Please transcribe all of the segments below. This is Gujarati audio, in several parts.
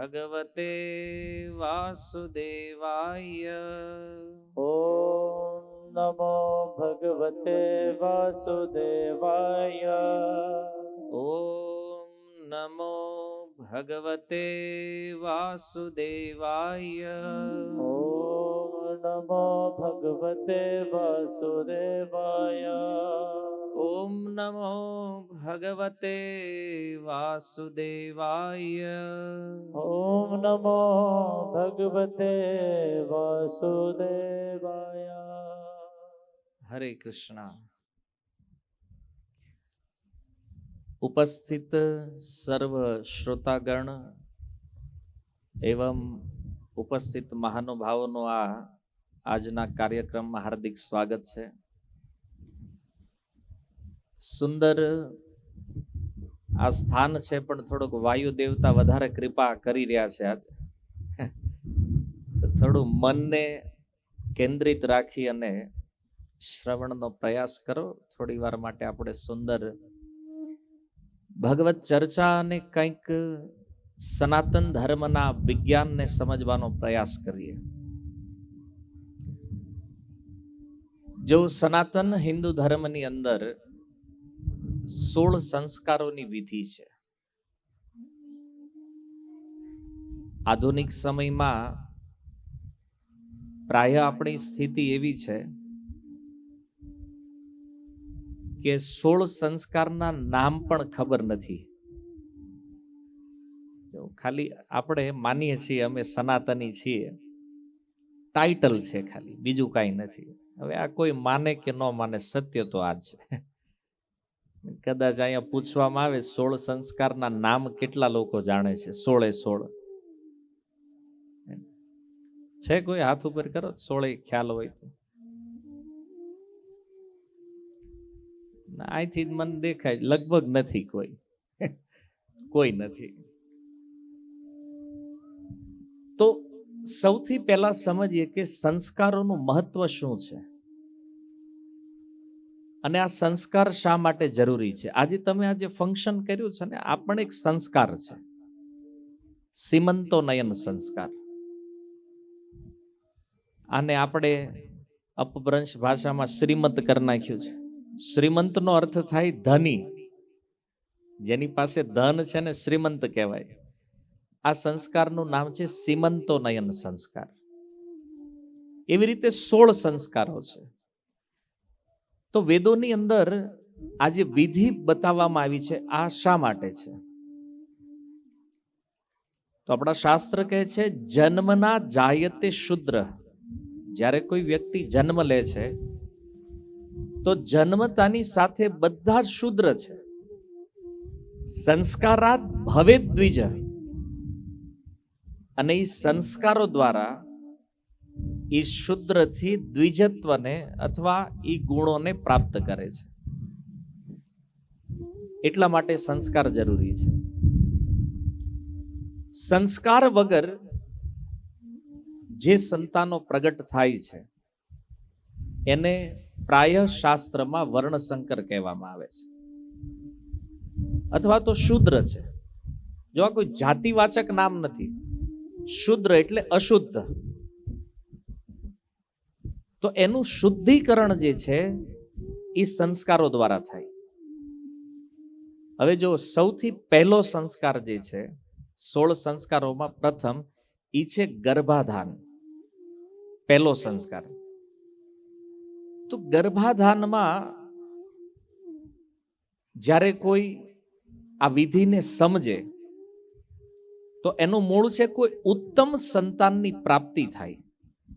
ભગવતે વાસુદેવાય. ઓમ નમો ભગવતે વાસુદેવાય. ઓમ નમો ભગવતે વાસુદેવાય. ઓમ નમો ભગવતે વાસુદેવાય. ઓમ નમો ભગવતે વાસુદેવાય. ઓમ નમો ભગવતે વાસુદેવાય. હરે કૃષ્ણ. ઉપસ્થિત સર્વ શ્રોતાગણ એવં ઉપસ્થિત મહાનુભાવોનું આજના કાર્યક્રમમાં હાર્દિક સ્વાગત છે. સુંદર આ સ્થાન છે, પણ થોડુંક વાયુ દેવતા વધારે કૃપા કરી રહ્યા છે. આજે થોડું મનને કેન્દ્રિત રાખી અને શ્રવણનો પ્રયાસ કરો. થોડી વાર માટે આપણે સુંદર ભગવત ચર્ચા અને કંઈક સનાતન ધર્મના વિજ્ઞાનને સમજવાનો પ્રયાસ કરીએ. જો સનાતન હિન્દુ ધર્મની અંદર 16 સંસ્કારોની વિધિ છે. આધુનિક સમયમાં પ્રાય આપણી સ્થિતિ એવી છે કે 16 સંસ્કારના નામ પણ ખબર નથી. ખાલી આપણે માનીએ છીએ અમે સનાતની છીએ, ટાઇટલ છે ખાલી, બીજું કાંઈ નથી. હવે આ કોઈ માને કે ન માને, સત્ય તો આ છે. કદાચ અહીંયા પૂછવામાં આવે 16 સંસ્કારના નામ કેટલા લોકો જાણે છે? 16 છે? કોઈ હાથ ઉપર કરો, 16 ખ્યાલ હોય તો. અહીંથી મને દેખાય લગભગ નથી કોઈ, કોઈ નથી. તો સૌથી પહેલા સમજીએ કે સંસ્કારોનું મહત્વ શું છે અને આ સંસ્કાર શા માટે જરૂરી છે. આજે તમે આ જે ફંક્શન કર્યું છે ને, આ પણ એક સંસ્કાર છે. સીમંતો નયન સંસ્કાર. આને આપણે અપભ્રંશ ભાષામાં શ્રીમંત કરી નાખ્યું છે. શ્રીમંતનો અર્થ થાય ધની. જેની પાસે ધન છે ને શ્રીમંત કહેવાય. આ સંસ્કારનું નામ છે સીમંતો નયન સંસ્કાર. એવી રીતે 16 સંસ્કારો છે. તો વેદોની અંદર આ જે વિધિ બતાવવામાં આવી છે, આ શા માટે છે? તો આપણા શાસ્ત્ર કહે છે જન્મના જાયતે શુદ્ર. જ્યારે કોઈ વ્યક્તિ જન્મ લે છે તો જન્મતાની સાથે બધા જ શુદ્ર છે. સંસ્કારાત ભવે દ્વિજ. અને એ સંસ્કારો દ્વારા એ શુદ્રથી દ્વિજત્વને અથવા એ ગુણોને પ્રાપ્ત કરે છે. એટલા માટે સંસ્કાર જરૂરી છે. સંસ્કાર વગર જે સંતાનો પ્રગટ થાય છે એને પ્રાય શાસ્ત્રમાં વર્ણશંકર કહેવામાં આવે છે, અથવા તો શુદ્ર છે. જો આ કોઈ જાતિવાચક નામ નથી. શુદ્ર એટલે અશુદ્ધ. તો એનું શુદ્ધિકરણ જે છે એ સંસ્કારો દ્વારા થાય. હવે જો સૌથી પહેલો સંસ્કાર જે છે 16 સંસ્કારોમાં પ્રથમ એ છે ગર્ભાધાન. પહેલો સંસ્કાર. તો ગર્ભાધાનમાં જ્યારે કોઈ આ વિધિને સમજે તો એનું મૂળ છે કોઈ ઉત્તમ સંતાનની પ્રાપ્તિ થાય,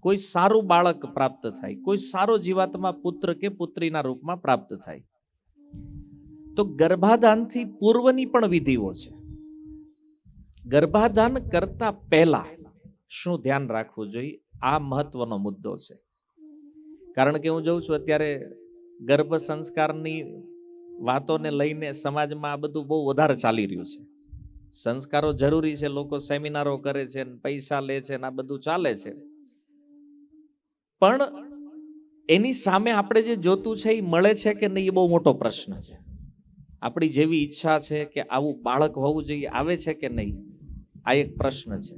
કોઈ સારું બાળક પ્રાપ્ત થાય, કોઈ સારો જીવાત્મા પુત્ર કે પુત્રીના રૂપમાં પ્રાપ્ત થાય. તો ગર્ભાધાનથી પૂર્વની પણ વિધિઓ છે. ગર્ભાધાન કરતા પહેલા શું ધ્યાન રાખવું જોઈએ, આ મહત્વનો મુદ્દો છે. કારણ કે હું જોઉં છું અત્યારે ગર્ભ સંસ્કારની વાતોને લઈને સમાજમાં આ બધું બહુ વધારે ચાલી રહ્યું છે. સંસ્કારો જરૂરી છે, લોકો સેમિનારો કરે છે, પૈસા લે છે, આ બધું ચાલે છે. પણ એની સામે આપણે જે જોતું છે એ મળે છે કે નહીં, એ બહુ મોટો પ્રશ્ન છે. આપણી જેવી ઈચ્છા છે કે આવું બાળક હોવું જોઈએ, આવે છે કે નહીં, આ એક પ્રશ્ન છે.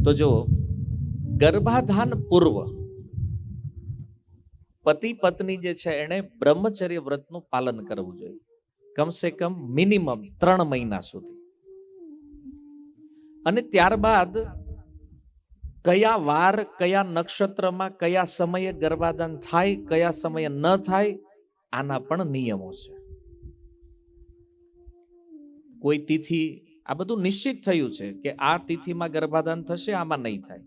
તો જો ગર્ભાધાન પૂર્વ પતિ પત્ની જે છે એને બ્રહ્મચર્ય વ્રતનું પાલન કરવું જોઈએ, કમસે કમ મિનિમમ 3 મહિના સુધી. અને ત્યારબાદ કયા વાર, કયા નક્ષત્રમાં, કયા સમયે ગર્ભાધાન થાય, કયા સમયે ન થાય, આના પણ નિયમો છે. કોઈ તિથિ, આ બધું નિશ્ચિત થયું છે કે આ તિથિમાં ગર્ભાધાન થશે, આમાં નહીં થાય.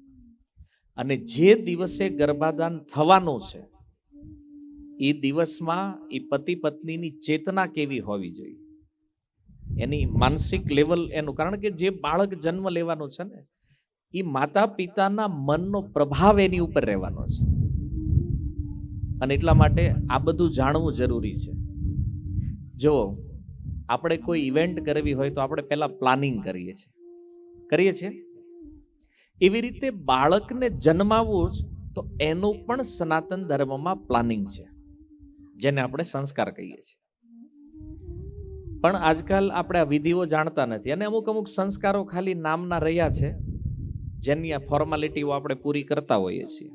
અને જે દિવસે ગર્ભાધાન થવાનું છે એ દિવસમાં એ પતિ પત્નીની ચેતના કેવી હોવી જોઈએ, એની માનસિક લેવલ એનું. કારણ કે જે બાળક જન્મ લેવાનું છે ને એ માતા પિતાના મનનો પ્રભાવ એની ઉપર રહેવાનો છે. અને એટલા માટે આ બધું જાણવું જરૂરી છે. જો આપણે કોઈ ઇવેન્ટ કરવી હોય તો આપણે પહેલા પ્લાનિંગ કરીએ છીએ. એવી રીતે બાળકને જન્માવવું જ તો એનું પણ સનાતન ધર્મમાં પ્લાનિંગ છે, જેને આપણે સંસ્કાર કહીએ છીએ. પણ આજકાલ આપણે આ વિધિઓ જાણતા નથી, અને અમુક સંસ્કારો ખાલી નામના રહ્યા છે, જેની આ ફોર્માલિટીઓ આપણે પૂરી કરતા હોઈએ છીએ.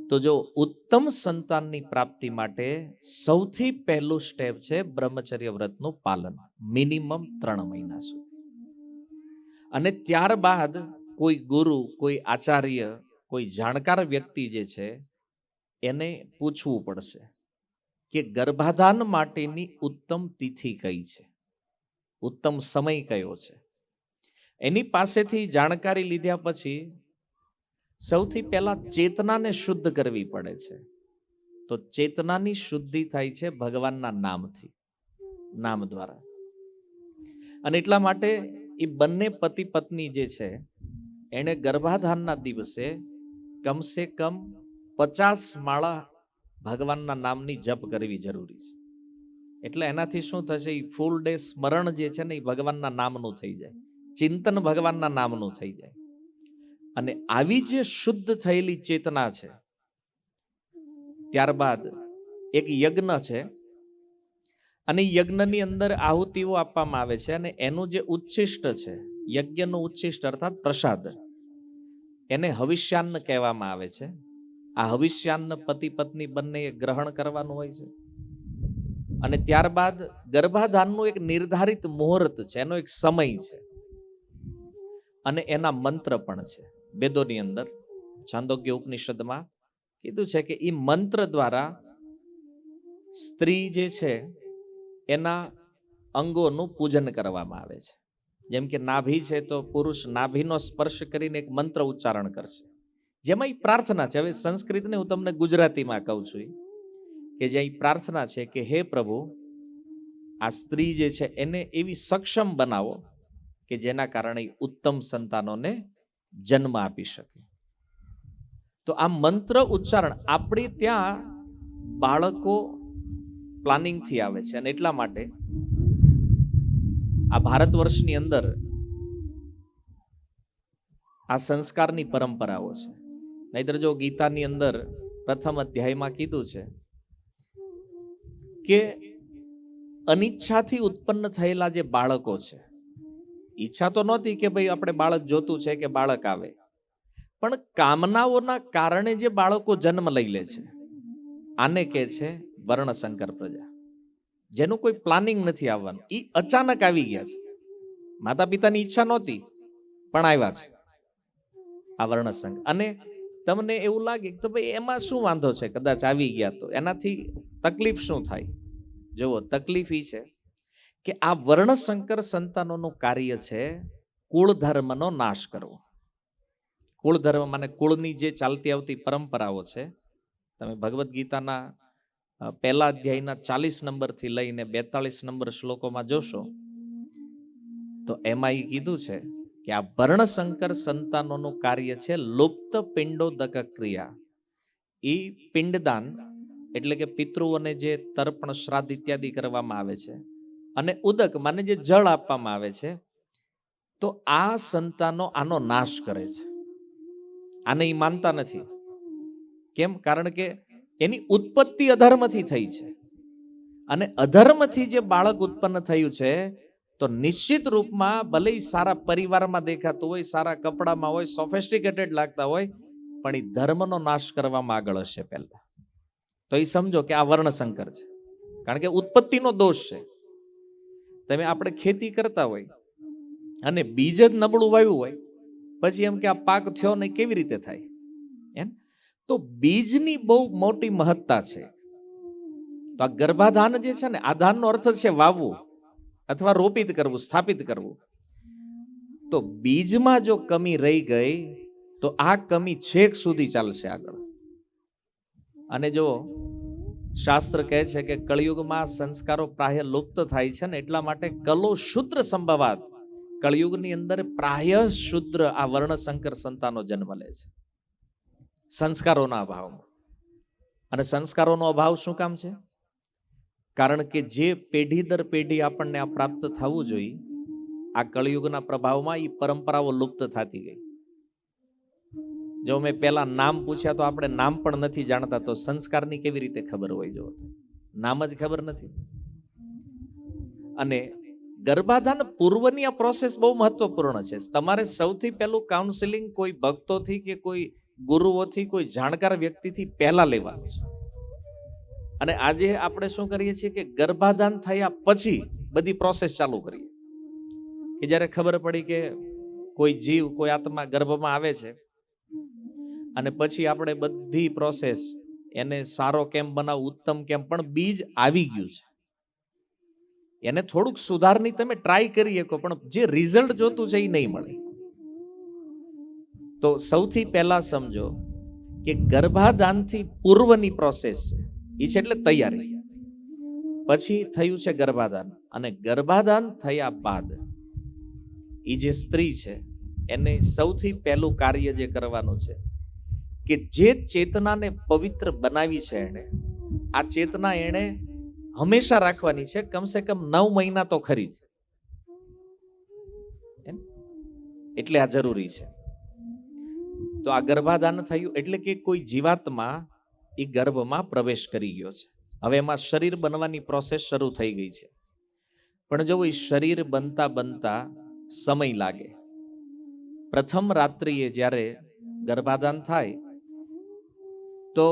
તો જો ઉત્તમ સંતાનની પ્રાપ્તિ માટે સૌથી પહેલું સ્ટેપ છે બ્રહ્મચર્ય વ્રતનું પાલન, મિનિમમ 3 મહિના સુધી. અને ત્યારબાદ કોઈ ગુરુ, કોઈ આચાર્ય, કોઈ જાણકાર વ્યક્તિ જે છે એને પૂછવું પડશે કે ગર્ભાધાન માટેની ઉત્તમ તિથિ કઈ છે, ઉત્તમ સમય કયો છે. એની પાસેથી જાણકારી લીધા પછી સૌથી પહેલા ચેતનાને શુદ્ધ કરવી પડે છે. તો ચેતનાની શુદ્ધિ થાય છે ભગવાનના નામથી, નામ દ્વારા. અને એટલા માટે એ બંને પતિ પત્ની જે છે એને ગર્ભાધાનના દિવસે કમસે કમ 50 માળા ભગવાનના નામની જપ કરવી જરૂરી છે. એટલે એનાથી શું થશે, એ ફૂલ ડે સ્મરણ જે છે ને એ ભગવાનના નામનું થઈ જાય, ચિંતન ભગવાનના નામનું થઈ જાય. અને આવી જે શુદ્ધ થયેલી ચેતના છે, ત્યારબાદ એક યજ્ઞ છે, અને યજ્ઞની અંદર આહુતિઓ આપવામાં આવે છે. અને એનું જે ઉચ્છિષ્ટ છે, યજ્ઞનું ઉચ્છિષ્ટ અર્થાત પ્રસાદ, એને હવિષ્યાન્ન કહેવામાં આવે છે. આ હવિષ્યાન્ન પતિ પત્ની બંને ગ્રહણ કરવાનું હોય છે. અને ત્યારબાદ ગર્ભાધાનનું એક નિર્ધારિત મુહૂર્ત છે, એનો એક સમય છે, અને એના મંત્ર પણ છે. વેદોની અંદર છાંદોગ્ય ઉપનિષદમાં કીધું છે કે એ મંત્ર દ્વારા સ્ત્રી જે છે એના અંગોનું પૂજન કરવામાં આવે છે. જેમ કે નાભી છે તો પુરુષ નાભીનો સ્પર્શ કરીને એક મંત્ર ઉચ્ચારણ કરશે, જેમાં પ્રાર્થના છે. હવે સંસ્કૃતને હું તમને ગુજરાતીમાં કહું છું કે જ્યાં પ્રાર્થના છે કે હે પ્રભુ, આ સ્ત્રી જે છે એને એવી સક્ષમ બનાવો કે જેના કારણે ઉત્તમ સંતાનોને જન્મ આપી શકે. તો આ મંત્ર ઉચ્ચારણ આપણે ત્યાં બાળકો પ્લાનિંગથી આવે છે. અને એટલા માટે આ ભારત વર્ષની અંદર આ સંસ્કારની પરંપરાઓ છે. નહીતર જો ગીતાની અંદર પ્રથમ અધ્યાયમાં કીધું છે કે અનિચ્છાથી ઉત્પન્ન થયેલા જે બાળકો છે, ઈચ્છા તો નહોતી કે ભાઈ આપણે બાળક જોતું છે કે બાળક આવે, પણ કામનાઓના કારણે જે બાળકો જન્મ લઈ લે છે, આને કહે છે વર્ણશંકર પ્રજા. જેનું કોઈ પ્લાનિંગ નથી આવવાનું, એ અચાનક આવી ગયા છે. માતા પિતાની ઈચ્છા નહોતી પણ આવ્યા છે આ વર્ણશંકર. અને તમને એવું લાગે કે ભાઈ એમાં શું વાંધો છે, કદાચ આવી ગયા તો એનાથી તકલીફ શું થાય? જુઓ, તકલીફ એ છે કે આ વર્ણશંકર સંતાનોનું કાર્ય છે કુળ ધર્મનો નાશ કરવો. કુળ ધર્મ માને કુળની જે ચાલતી આવતી પરંપરાઓ છે. તમે ભગવદ્ ગીતાના પહેલા અધ્યાયના 40 નંબરથી લઈને 42 નંબર શ્લોકોમાં જોશો તો એમાં એ કીધું છે કે આ વર્ણશંકર સંતાનોનું કાર્ય છે લુપ્ત પિંડોદક ક્રિયા. એ પિંડદાન એટલે કે પિતૃઓને જે તર્પણ શ્રાદ્ધ ઇત્યાદિ કરવામાં આવે છે, અને ઉદક માને જે જળ આપવામાં આવે છે, તો આ સંતાનો આનો નાશ કરે છે. આને એ માનતા નથી. કેમ? કારણ કે એની ઉત્પત્તિ અધર્મથી થઈ છે, અને અધર્મથી જે બાળક ઉત્પન્ન થયું છે તો નિશ્ચિત રૂપમાં ભલે ઈ સારા પરિવારમાં દેખાતું હોય, સારા કપડામાં હોય, સોફેસ્ટિકેટેડ લાગતા હોય, પણ એ ધર્મનો નાશ કરવામાં આગળ હશે પહેલા. તો એ સમજો કે આ વર્ણસંકર છે, કારણ કે ઉત્પત્તિનો દોષ છે. તમે આપણે ખેતી કરતા હોય અને બીજ જ નબળું વાવ્યું હોય, પછી એમ કે આ પાક થયો નહીં, કેવી રીતે થાય? એમ તો બીજની બહુ મોટી મહત્તા છે. તો આ ગર્ભાધાન જે છે ને, આધાનનો અર્થ છે વાવવું અથવા રોપિત કરવું, સ્થાપિત કરવું. તો બીજમાં જો કમી રહી ગઈ તો આ કમી છેક સુધી ચાલશે આગળ. અને જો શાસ્ત્ર કહે છે કે કળિયુગમાં સંસ્કારો પ્રાય લુપ્ત થાય છે ને, એટલા માટે કલો શુદ્ર સંભવાત, કળિયુગની અંદર પ્રાય શુદ્ર આ વર્ણશંકર સંતાનો જન્મ લે છે સંસ્કારોના અભાવમાં. અને સંસ્કારોનો અભાવ શું કામ છે? કારણ કે જે પેઢી દર પેઢી આપણને આ પ્રાપ્ત થવું જોઈએ, આ કળિયુગના પ્રભાવમાં એ પરંપરાઓ લુપ્ત થતી ગઈ. જો મેં પેલા નામ પૂછ્યા તો આપણે નામ પણ નથી જાણતા, તો સંસ્કારની કેવી રીતે ખબર હોય? જો નામ જ ખબર નથી. અને ગર્ભાધાન પૂર્વની આ પ્રોસેસ બહુ મહત્વપૂર્ણ છે. તમારે સૌથી પહેલું કાઉન્સિલિંગ કોઈ ભક્તોથી કે કોઈ ગુરુઓથી, કોઈ જાણકાર વ્યક્તિથી પહેલા લેવાનું છે. અને આજે આપણે શું કરીએ છીએ કે ગર્ભાધાન થયા પછી બધી પ્રોસેસ ચાલુ કરીએ. કે જ્યારે ખબર પડી કે કોઈ જીવ, કોઈ આત્મા ગર્ભમાં આવે છે, અને પછી આપણે બધી પ્રોસેસ, એને સારો કેમ બનાવવું, ઉત્તમ કેમ, પણ બીજ આવી ગયું છે, એને થોડુંક સુધારની તમે ટ્રાય કરી શકો, પણ જે રિઝલ્ટ જોતું છે એ નહીં મળે. તો સૌથી પહેલા સમજો કે ગર્ભાધાનથી પૂર્વની પ્રોસેસ એ છે, એટલે તૈયારી. પછી થયું છે ગર્ભાધાન, અને ગર્ભાધાન થયા બાદ એ જે સ્ત્રી છે એને સૌથી પહેલું કાર્ય જે કરવાનું છે કે જે ચેતનાને પવિત્ર બનાવી છે એણે, આ ચેતના એણે હંમેશા રાખવાની છે, કમસે કમ 9 મહિના તો ખરી જ. એટલે આ જરૂરી છે. તો આ ગર્ભાધાન થયું એટલે કે કોઈ જીવાત્મા એ ગર્ભમાં પ્રવેશ કરી ગયો છે. હવે એમાં શરીર બનવાની પ્રોસેસ શરૂ થઈ ગઈ છે. પણ જો એ શરીર બનતા બનતા સમય લાગે. પ્રથમ રાત્રિએ જ્યારે ગર્ભાધાન થાય તો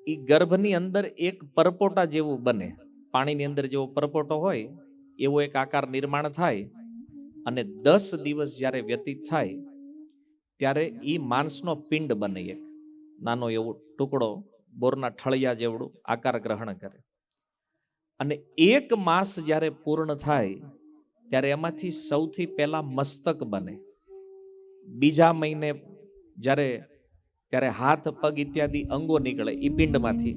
એ ગર્ભની અંદર એક પરપોટા જેવું બને, પાણીની અંદર જેવો પરપોટો હોય એવો એક આકાર નિર્માણ થાય. અને 10 દિવસ જ્યારે વ્યતીત થાય ત્યારે એ માણસનો પિંડ બને, એક નાનો એવો ટુકડો, બોરના ઠળિયા જેવડું આકાર ગ્રહણ કરે. અને 1 માસ જ્યારે પૂર્ણ થાય ત્યારે એમાંથી સૌથી પહેલા મસ્તક બને. બીજા મહિને ત્યારે હાથ, પગ ઇત્યાદિ અંગો નીકળે એ પિંડમાંથી.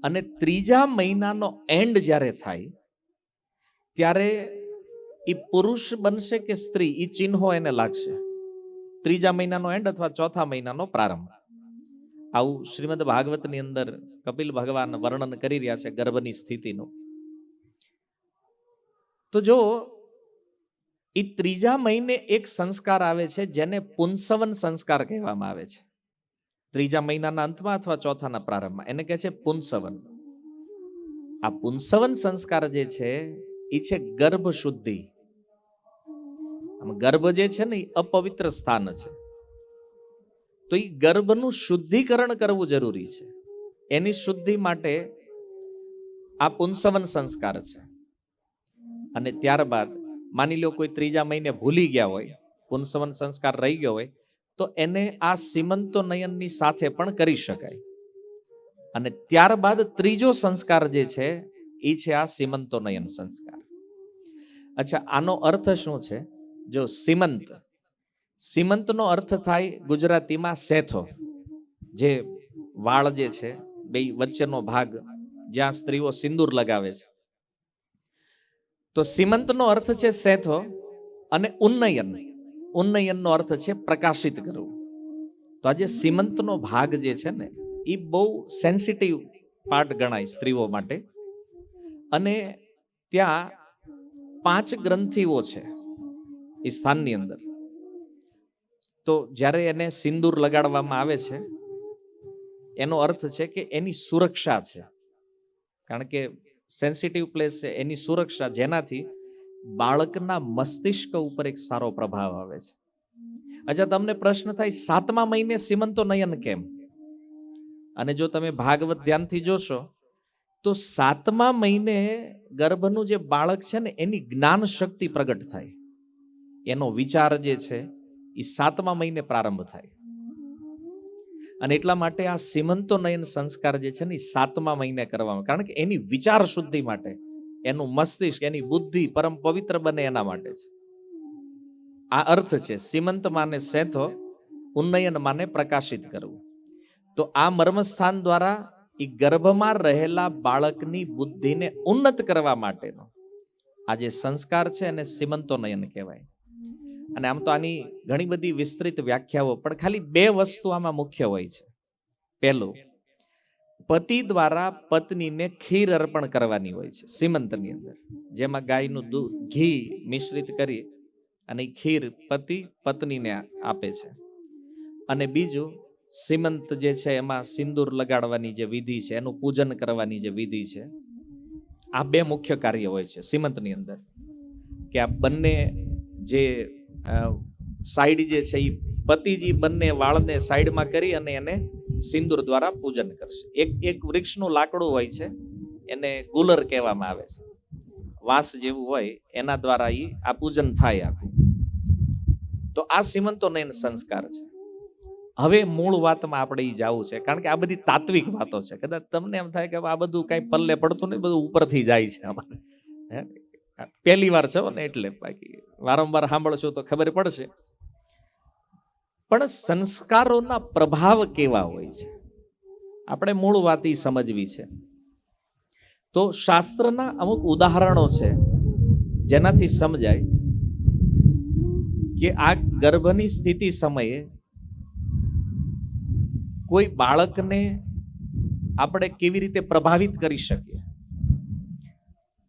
અને 3જા મહિનાનો એન્ડ જ્યારે થાય ત્યારે એ પુરુષ બનશે કે સ્ત્રી, એ ચિહ્નો એને લાગશે. 3જા મહિનાનો એન્ડ અથવા 4થા મહિનાનો પ્રારંભ. આવું શ્રીમદ ભાગવતની અંદર કપિલ ભગવાન વર્ણન કરી રહ્યા છે ગર્ભની સ્થિતિનું. તો જો એ 3જા મહિને એક સંસ્કાર આવે છે જેને પુંસવન સંસ્કાર કહેવામાં આવે છે. 3જા મહિનાના અંતમાં અથવા 4થાના પ્રારંભમાં એને કહે છે પુંસવન. આ પુંસવન સંસ્કાર જે છે એ છે ગર્ભ શુદ્ધિ. ગર્ભ જે છે ને એ અપવિત્ર સ્થાન છે, તો એ ગર્ભનું શુદ્ધિકરણ કરવું જરૂરી છે. એની શુદ્ધિ માટે આ પુંસવન સંસ્કાર છે. અને ત્યારબાદ માની લો કોઈ 3જા મહિને ભૂલી ગયા હોય, પુંસવન સંસ્કાર રહી ગયો હોય, તો એને આ સીમંતો નયનની સાથે પણ કરી શકાય. અને ત્યારબાદ 3જો સંસ્કાર જે છે એ છે આ સીમંતો નયન સંસ્કાર. અચ્છા, આનો અર્થ શું છે? જો સીમંતનો અર્થ થાય ગુજરાતીમાં સેથો, જે વાળ જે છે બે વચ્ચેનો ભાગ જ્યાં સ્ત્રીઓ સિંદૂર લગાવે છે. તો સીમંતનો અર્થ છે સેથો, અને ઉન્નયનનો અર્થ છે પ્રકાશિત કરવું. તો આજે સીમંતનો ભાગ જે છે ને એ બહુ સેન્સિટિવ પાર્ટ ગણાય સ્ત્રીઓ માટે. અને ત્યાં 5 ગ્રંથિઓ છે એ સ્થાનની અંદર. તો જ્યારે એને સિંદૂર લગાડવામાં આવે છે એનો અર્થ છે કે એની સુરક્ષા છે. કારણ કે સેન્સિટિવ પ્લેસ છે એની સુરક્ષા, જેનાથી બાળકના મસ્તિષ્ક ઉપર એક સારો પ્રભાવ આવે છે. અચ્છા, તમને પ્રશ્ન થાય 7મા મહિને સીમંતો નયન કેમ? અને જો તમે ભાગવત ધ્યાનથી જોશો તો 7મા મહિને ગર્ભનું જે બાળક છે ને એની જ્ઞાન શક્તિ પ્રગટ થાય, એનો વિચાર જે છે એ 7મા મહિને પ્રારંભ થાય. અને એટલા માટે આ સીમંતો નયન સંસ્કાર જે છે ને એ 7મા મહિને કરવામાં, કારણ કે એની વિચાર શુદ્ધિ માટે, એનું મસ્તિષ્ક, એની બુદ્ધિ પરમ પવિત્ર બને એના માટે છે. આ અર્થ છે સીમંત માને સેથો, ઉન્નયન માને પ્રકાશિત કરવું. તો આ મર્મસ્થાન દ્વારા એ ગર્ભમાં રહેલા બાળકની બુદ્ધિને ઉન્નત કરવા માટેનો આ જે સંસ્કાર છે એને સીમંતો નયન કહેવાય. અને આમ તો આની ઘણી બધી વિસ્તૃત વ્યાખ્યાઓ, પણ ખાલી 2 વસ્તુ આમાં મુખ્ય હોય છે. પહેલું, પતિ દ્વારા પત્નીને ખીર અર્પણ કરવાની હોય છે સીમંતની અંદર, જેમાં ગાયનું દૂધ, ઘી મિશ્રિત કરી અને ખીર પતિ પત્નીને આપે છે. અને બીજું, સીમંત જે છે એમાં સિંદૂર લગાડવાની જે વિધિ છે, એનું પૂજન કરવાની જે વિધિ છે. આ 2 મુખ્ય કાર્ય હોય છે સીમંતની અંદર, કે આ બંને જે સાઈડ જે છે એ પતિજી બંને વાળને સાઈડમાં કરી અને એને સિંદૂર દ્વારા પૂજન કરશે. એક વૃક્ષનું લાકડું હોય છે, એને ગુલર કહેવામાં આવે છે, વાંસ જેવું હોય, એના દ્વારા આ પૂજન થાય આખું. તો આ સીમંતો નયન સંસ્કાર છે. હવે મૂળ વાતમાં આપણે જવું છે, કારણ કે આ બધી તાત્વિક વાતો છે. કદાચ તમને એમ થાય કે આ બધું કઈ પલ્લે પડતું નહીં, બધું ઉપરથી જાય છે અમારે. પહેલી વાર છો ને એટલે, બાકી વારંવાર સાંભળશો તો ખબર પડશે. પણ સંસ્કારોના પ્રભાવ કેવા હોય છે, આપણે મૂળ વાત ઈ સમજવી છે. તો શાસ્ત્રના અમુક ઉદાહરણો છે જેનાથી સમજાય કે આ ગર્ભની સ્થિતિ સમયે કોઈ બાળકને આપણે કેવી રીતે પ્રભાવિત કરી શકીએ.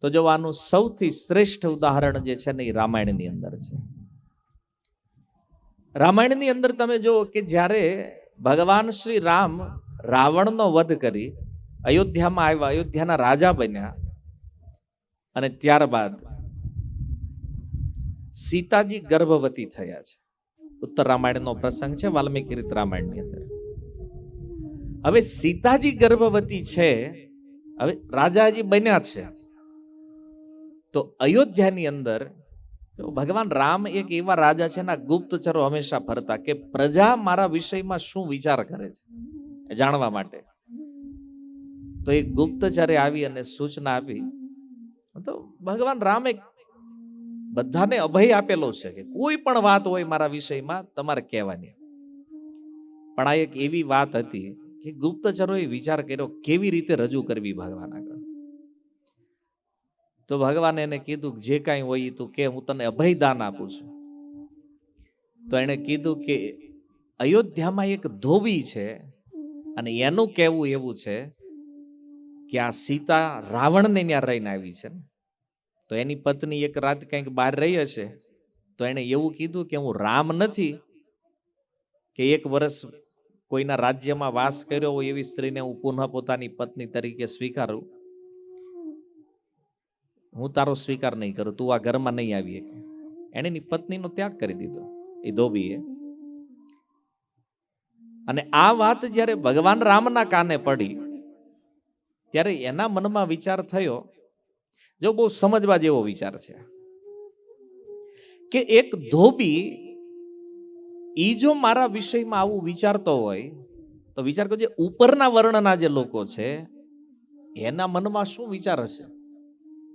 તો જો આનું સૌથી શ્રેષ્ઠ ઉદાહરણ જે છે ને એ રામાયણની અંદર છે. રામાયણની અંદર તમે જો કે જ્યારે ભગવાન શ્રી રામ રાવણનો વધ કરી અયોધ્યામાં આવ્યા, અયોધ્યાના રાજા બન્યા, અને ત્યારબાદ સીતાજી ગર્ભવતી થયા છે. ઉત્તર રામાયણનો પ્રસંગ છે, વાલ્મીકી રીત રામાયણની અંદર. હવે સીતાજી ગર્ભવતી છે, હવે રાજાજી બન્યા છે. તો અયોધ્યાની અંદર ભગવાન રામ એક એવા રાજા છે ને, ગુપ્તચરો હંમેશા ફરતા કે પ્રજા મારા વિષયમાં શું વિચાર કરે છે જાણવા માટે. તો એક ગુપ્તચરે આવી અને સૂચના આપી. તો ભગવાન રામે બધાને અભય આપેલો છે કે કોઈ પણ વાત હોય મારા વિષયમાં તમારે કહેવાની. પણ આ એક એવી વાત હતી કે ગુપ્તચરોએ વિચાર કર્યો કેવી રીતે રજૂ કરવી ભગવાન આગળ. તો ભગવાને એને કીધું જે કાંઈ હોય તું કે, હું તને અભય દાન આપું છું. તો એને કીધું કે અયોધ્યામાં એક ધોબી છે અને એનું કહેવું એવું છે કે આ સીતા રાવણને ત્યાં રહીને આવી છે. તો એની પત્ની એક રાત કંઈક બહાર રહી હશે, તો એને એવું કીધું કે હું રામ નથી કે 1 વર્ષ કોઈના રાજ્યમાં વાસ કર્યો હોય એવી સ્ત્રીને હું પુનઃ પોતાની પત્ની તરીકે સ્વીકારું. હું તારો સ્વીકાર નહીં કરું, તું આ ઘરમાં નહીં આવી. એને એની પત્નીનો ત્યાગ કરી દીધો એ ધોબીએ. અને આ વાત જ્યારે ભગવાન રામના કાને પડી ત્યારે એના મનમાં વિચાર થયો, જો બહુ સમજવા જેવો વિચાર છે, કે એક ધોબી ઈ જો મારા વિષયમાં આવું વિચારતો હોય તો વિચાર કરજો ઉપરના વર્ણના જે લોકો છે એના મનમાં શું વિચાર હશે.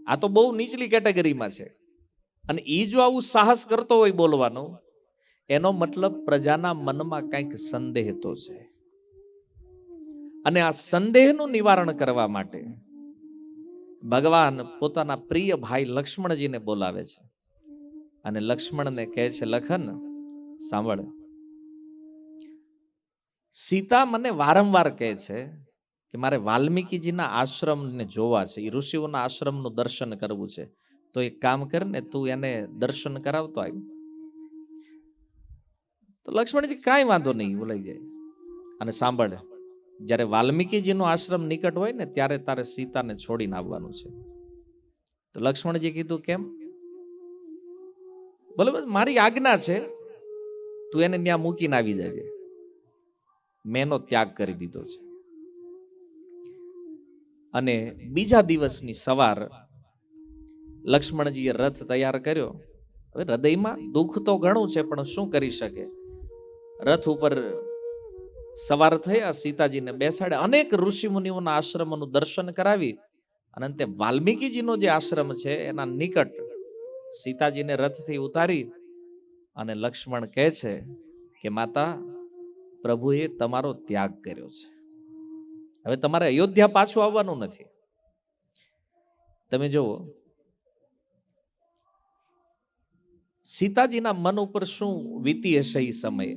આ તો બહુ નીચલી કેટેગરીમાં છે. અને ઈ જો આવું સાહસ કરતો હોય બોલવાનું, એનો મતલબ પ્રજાના મનમાં કંઈક સંદેહ તો છે. અને આ સંદેહનું નિવારણ કરવા માટે ભગવાન પોતાના પ્રિય ભાઈ લક્ષ્મણજીને બોલાવે છે અને લક્ષ્મણને કહે છે, લખન સાંભળ, સીતા મને વારંવાર કહે છે કે મારે વાલ્મીકીજીના આશ્રમને જોવા છે, એ ઋષિઓના આશ્રમનું દર્શન કરવું છે. તો એક કામ કર ને, તું એને દર્શન કરાવતો આવ્યું. તો લક્ષ્મણજી કાંઈ વાંધો નહીં, બોલાઈ જાય. અને સાંભળ, જ્યારે વાલ્મીકીજીનો આશ્રમ નિકટ હોય ને ત્યારે તારે સીતાને છોડીને આવવાનું છે. તો લક્ષ્મણજી કીધું કેમ? બોલે બસ મારી આજ્ઞા છે, તું એને ત્યાં મૂકીને આવી જજે. મેં એનો ત્યાગ કરી દીધો છે. અને બીજા દિવસની સવાર લક્ષ્મણજીએ રથ તૈયાર કર્યો. હવે હૃદયમાં દુઃખ તો ઘણું છે, પણ શું કરી શકે? રથ ઉપર સવાર થયા, સીતાજીને બેસાડ્યા, અનેક ઋષિ મુનિઓના આશ્રમોનું દર્શન કરાવી અને અંતે વાલ્મીકીજીનો જે આશ્રમ છે એના નિકટ સીતાજીને રથથી ઉતારી અને લક્ષ્મણ કહે છે કે માતા, પ્રભુએ તમારો ત્યાગ કર્યો છે, હવે તમારે અયોધ્યા પાછું આવવાનું નથી. તમે જુઓ સીતાજીના મન ઉપર શું વીતી હશે એ સમયે.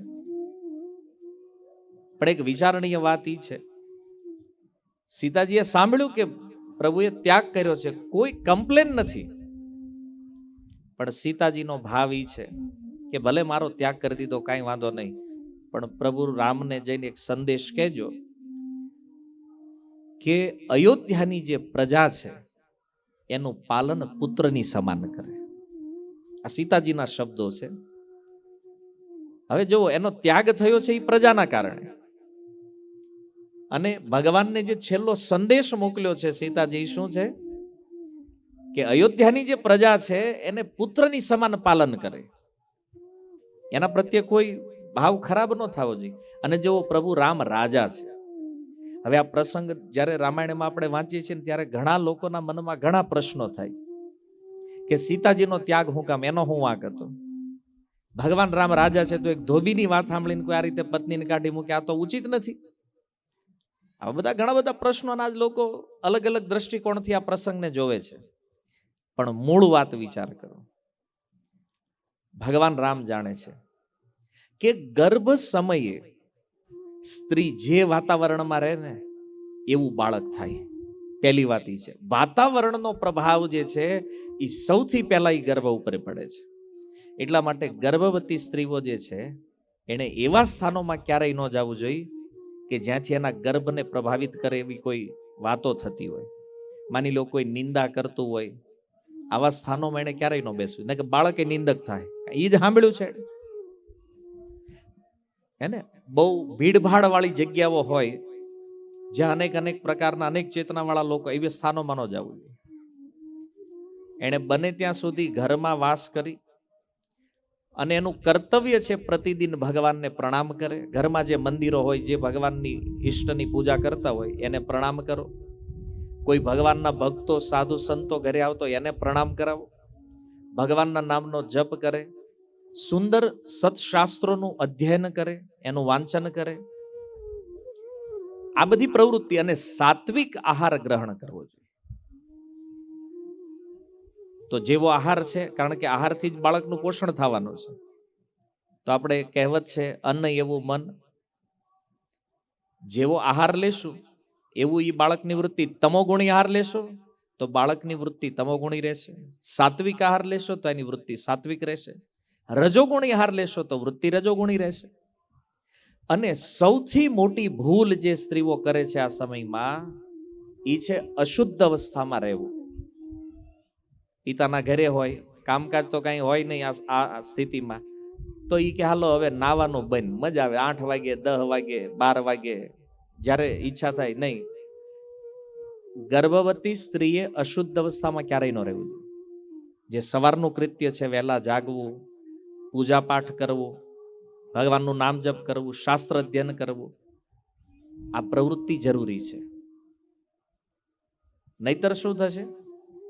પણ એક વિચારણીય વાત એ છે, સીતાજીએ સાંભળ્યું કે પ્રભુએ ત્યાગ કર્યો છે, કોઈ કમ્પ્લેન નથી, પણ સીતાજીનો ભાવ એ છે કે ભલે મારો ત્યાગ કરી દીધો કાંઈ વાંધો નહીં, પણ પ્રભુ રામને જઈને એક સંદેશ કહેજો કે અયોધ્યાની જે પ્રજા છે એનું પાલન પુત્રની સમાન કરે. આ સીતાજીના શબ્દો છે. હવે જુઓ, એનો ત્યાગ થયો છે એ પ્રજાના કારણે, અને ભગવાનને જે છેલ્લો સંદેશ મોકલ્યો છે સીતાજી શું છે કે અયોધ્યાની જે પ્રજા છે એને પુત્રની સમાન પાલન કરે. એના પ્રત્યે કોઈ ભાવ ખરાબ ન થવો જોઈએ. અને જો પ્રભુ રામ રાજા છે. હવે આ પ્રસંગ જ્યારે રામાયણમાં આપણે વાંચીએ છીએ ત્યારે ઘણા લોકોના મનમાં ઘણા પ્રશ્નો થાય કે સીતાજીનો ત્યાગ હું કામ, એનો હું વાંક હતો? ભગવાન રામ રાજા છે તો એક ધોબીની વાત સાંભળીને કોઈ આ રીતે પત્નીને કાઢી મૂકે, આ તો ઉચિત નથી. આવા બધા ઘણા બધા પ્રશ્નોના જ લોકો અલગ અલગ દ્રષ્ટિકોણથી આ પ્રસંગને જોવે છે. પણ મૂળ વાત વિચાર કરો. ભગવાન રામ જાણે છે કે ગર્ભ સમયે સ્ત્રી જે વાતાવરણમાં રહે ને એવું બાળક થાય. પહેલી વાત એ છે, વાતાવરણનો પ્રભાવ જે છે એ સૌથી પહેલા એ ગર્ભ ઉપર પડે છે. એટલા માટે ગર્ભવતી સ્ત્રીઓ જે છે એને એવા સ્થાનોમાં ક્યારેય ન જવું જોઈએ કે જ્યાંથી એના ગર્ભને પ્રભાવિત કરે એવી કોઈ વાતો થતી હોય. માની લો કોઈ નિંદા કરતું હોય, આવા સ્થાનોમાં એને ક્યારેય ન બેસવું, ને કે બાળકે નિંદક થાય. એ જ સાંભળ્યું છે એને. બહુ ભીડભાડ વાળી જગ્યાઓ હોય જ્યાં અનેક અનેક પ્રકારના અનેક ચેતના વાળા લોકો, એવી સ્થાનોમાં ન જવું. એને બને ત્યાં સુધી ઘરમાં વાસ કરી અને એનું કર્તવ્ય છે પ્રતિદિન ભગવાનને પ્રણામ કરે. ઘરમાં જે મંદિરો હોય, જે ભગવાનની ઈષ્ટની પૂજા કરતા હોય એને પ્રણામ કરો. કોઈ ભગવાનના ભક્તો સાધુ સંતો ઘરે આવતો એને પ્રણામ કરાવો. ભગવાનના નામનો જપ કરે, સુંદર સત્શાસ્ત્રોનું અધ્યયન કરે, એનું વાંચન કરે. આ બધી પ્રવૃત્તિ, અને સાત્વિક આહાર ગ્રહણ કરવો જોઈએ. તો જેવો આહાર છે, કારણ કે આહારથી જ બાળકનું પોષણ થવાનું છે. તો આપણે કહેવત છે, અન્ન એવું મન. જેવો આહાર લેશું એવું એ બાળકની વૃત્તિ. તમોગુણી આહાર લેશો તો બાળકની વૃત્તિ તમોગુણી રહેશે. સાત્વિક આહાર લેશો તો એની વૃત્તિ સાત્વિક રહેશે. રજોગુણી આહાર લેશો તો વૃત્તિ રજોગુણી રહેશે. અને સૌથી મોટી ભૂલ જે સ્ત્રીઓ કરે છે આ સમયમાં એ છે અશુદ્ધ અવસ્થામાં રહેવું. પિતાના ઘરે હોય, કામકાજ તો કઈ હોય નહીં આ સ્થિતિમાં, તો એ કે હાલો હવે નાવાનું બંધ, મજા આવે 8 વાગે 10 વાગે 12 વાગે જ્યારે ઈચ્છા થાય. નહીં, ગર્ભવતી સ્ત્રીએ અશુદ્ધ અવસ્થામાં ક્યારેય ન રહેવું જોઈએ. જે સવારનું કૃત્ય છે, વહેલા જાગવું, પૂજા પાઠ કરવું, ભગવાનનું નામ જપ કરવું, શાસ્ત્ર અધ્યયન કરવું, આ પ્રવૃત્તિ જરૂરી છે. નહીતર શું થશે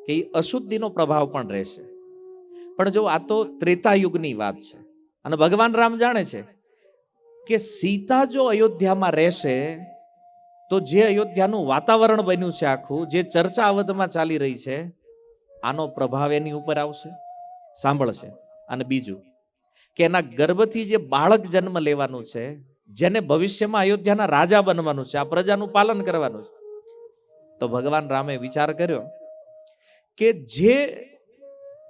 કે એ અશુદ્ધિનો પ્રભાવ પણ રહેશે. પણ જો આ તો ત્રેતાયુગની વાત છે, અને ભગવાન રામ જાણે છે કે સીતા જો અયોધ્યામાં રહેશે તો જે અયોધ્યાનું વાતાવરણ બન્યું છે આખું, જે ચર્ચા અવધમાં ચાલી રહી છે, આનો પ્રભાવ એની ઉપર આવશે, સાંભળશે. અને બીજું કે એના ગર્ભથી જે બાળક જન્મ લેવાનું છે, જેને ભવિષ્યમાં અયોધ્યાના રાજા બનવાનું છે, આ પ્રજાનું પાલન કરવાનું છે, તો ભગવાન રામે વિચાર કર્યો કે જે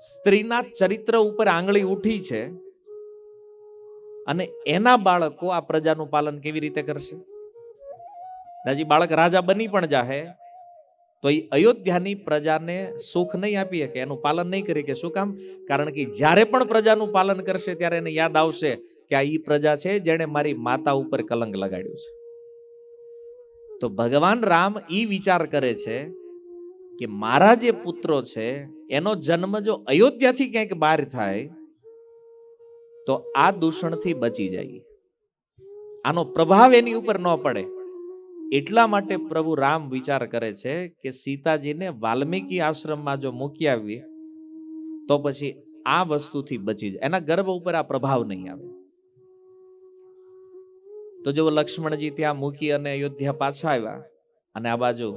સ્ત્રીના ચરિત્ર ઉપર આંગળી ઉઠી છે અને એના બાળકો આ પ્રજાનું પાલન કેવી રીતે કરશે? હજી બાળક રાજા બની પણ જાહે તો એ અયોધ્યાની પ્રજાને સુખ નહીં આપી શકે, એનું પાલન નહીં કરી કે શું કામ? કારણ કે જ્યારે પણ પ્રજાનું પાલન કરશે ત્યારે એને યાદ આવશે કે આ ઈ પ્રજા છે જેણે મારી માતા ઉપર કલંક લગાડ્યું છે. તો ભગવાન રામ ઈ વિચાર કરે છે કે મારા જે પુત્રો છે એનો જન્મ જો અયોધ્યાથી ક્યાંક બહાર થાય તો આ દૂષણથી બચી જાય, આનો પ્રભાવ એની ઉપર ન પડે. એટલા માટે પ્રભુ રામ વિચાર કરે છે કે સીતાજીને વાલ્મીકી આશ્રમમાં જો મૂકી આવીએ તો પછી આ વસ્તુથી બચી જાય, એના ગર્ભ ઉપર આ પ્રભાવ નહીં આવે. તો જો લક્ષ્મણજી ત્યાં મૂકી અને અયોધ્યા પાછા આવ્યા અને આ બાજુ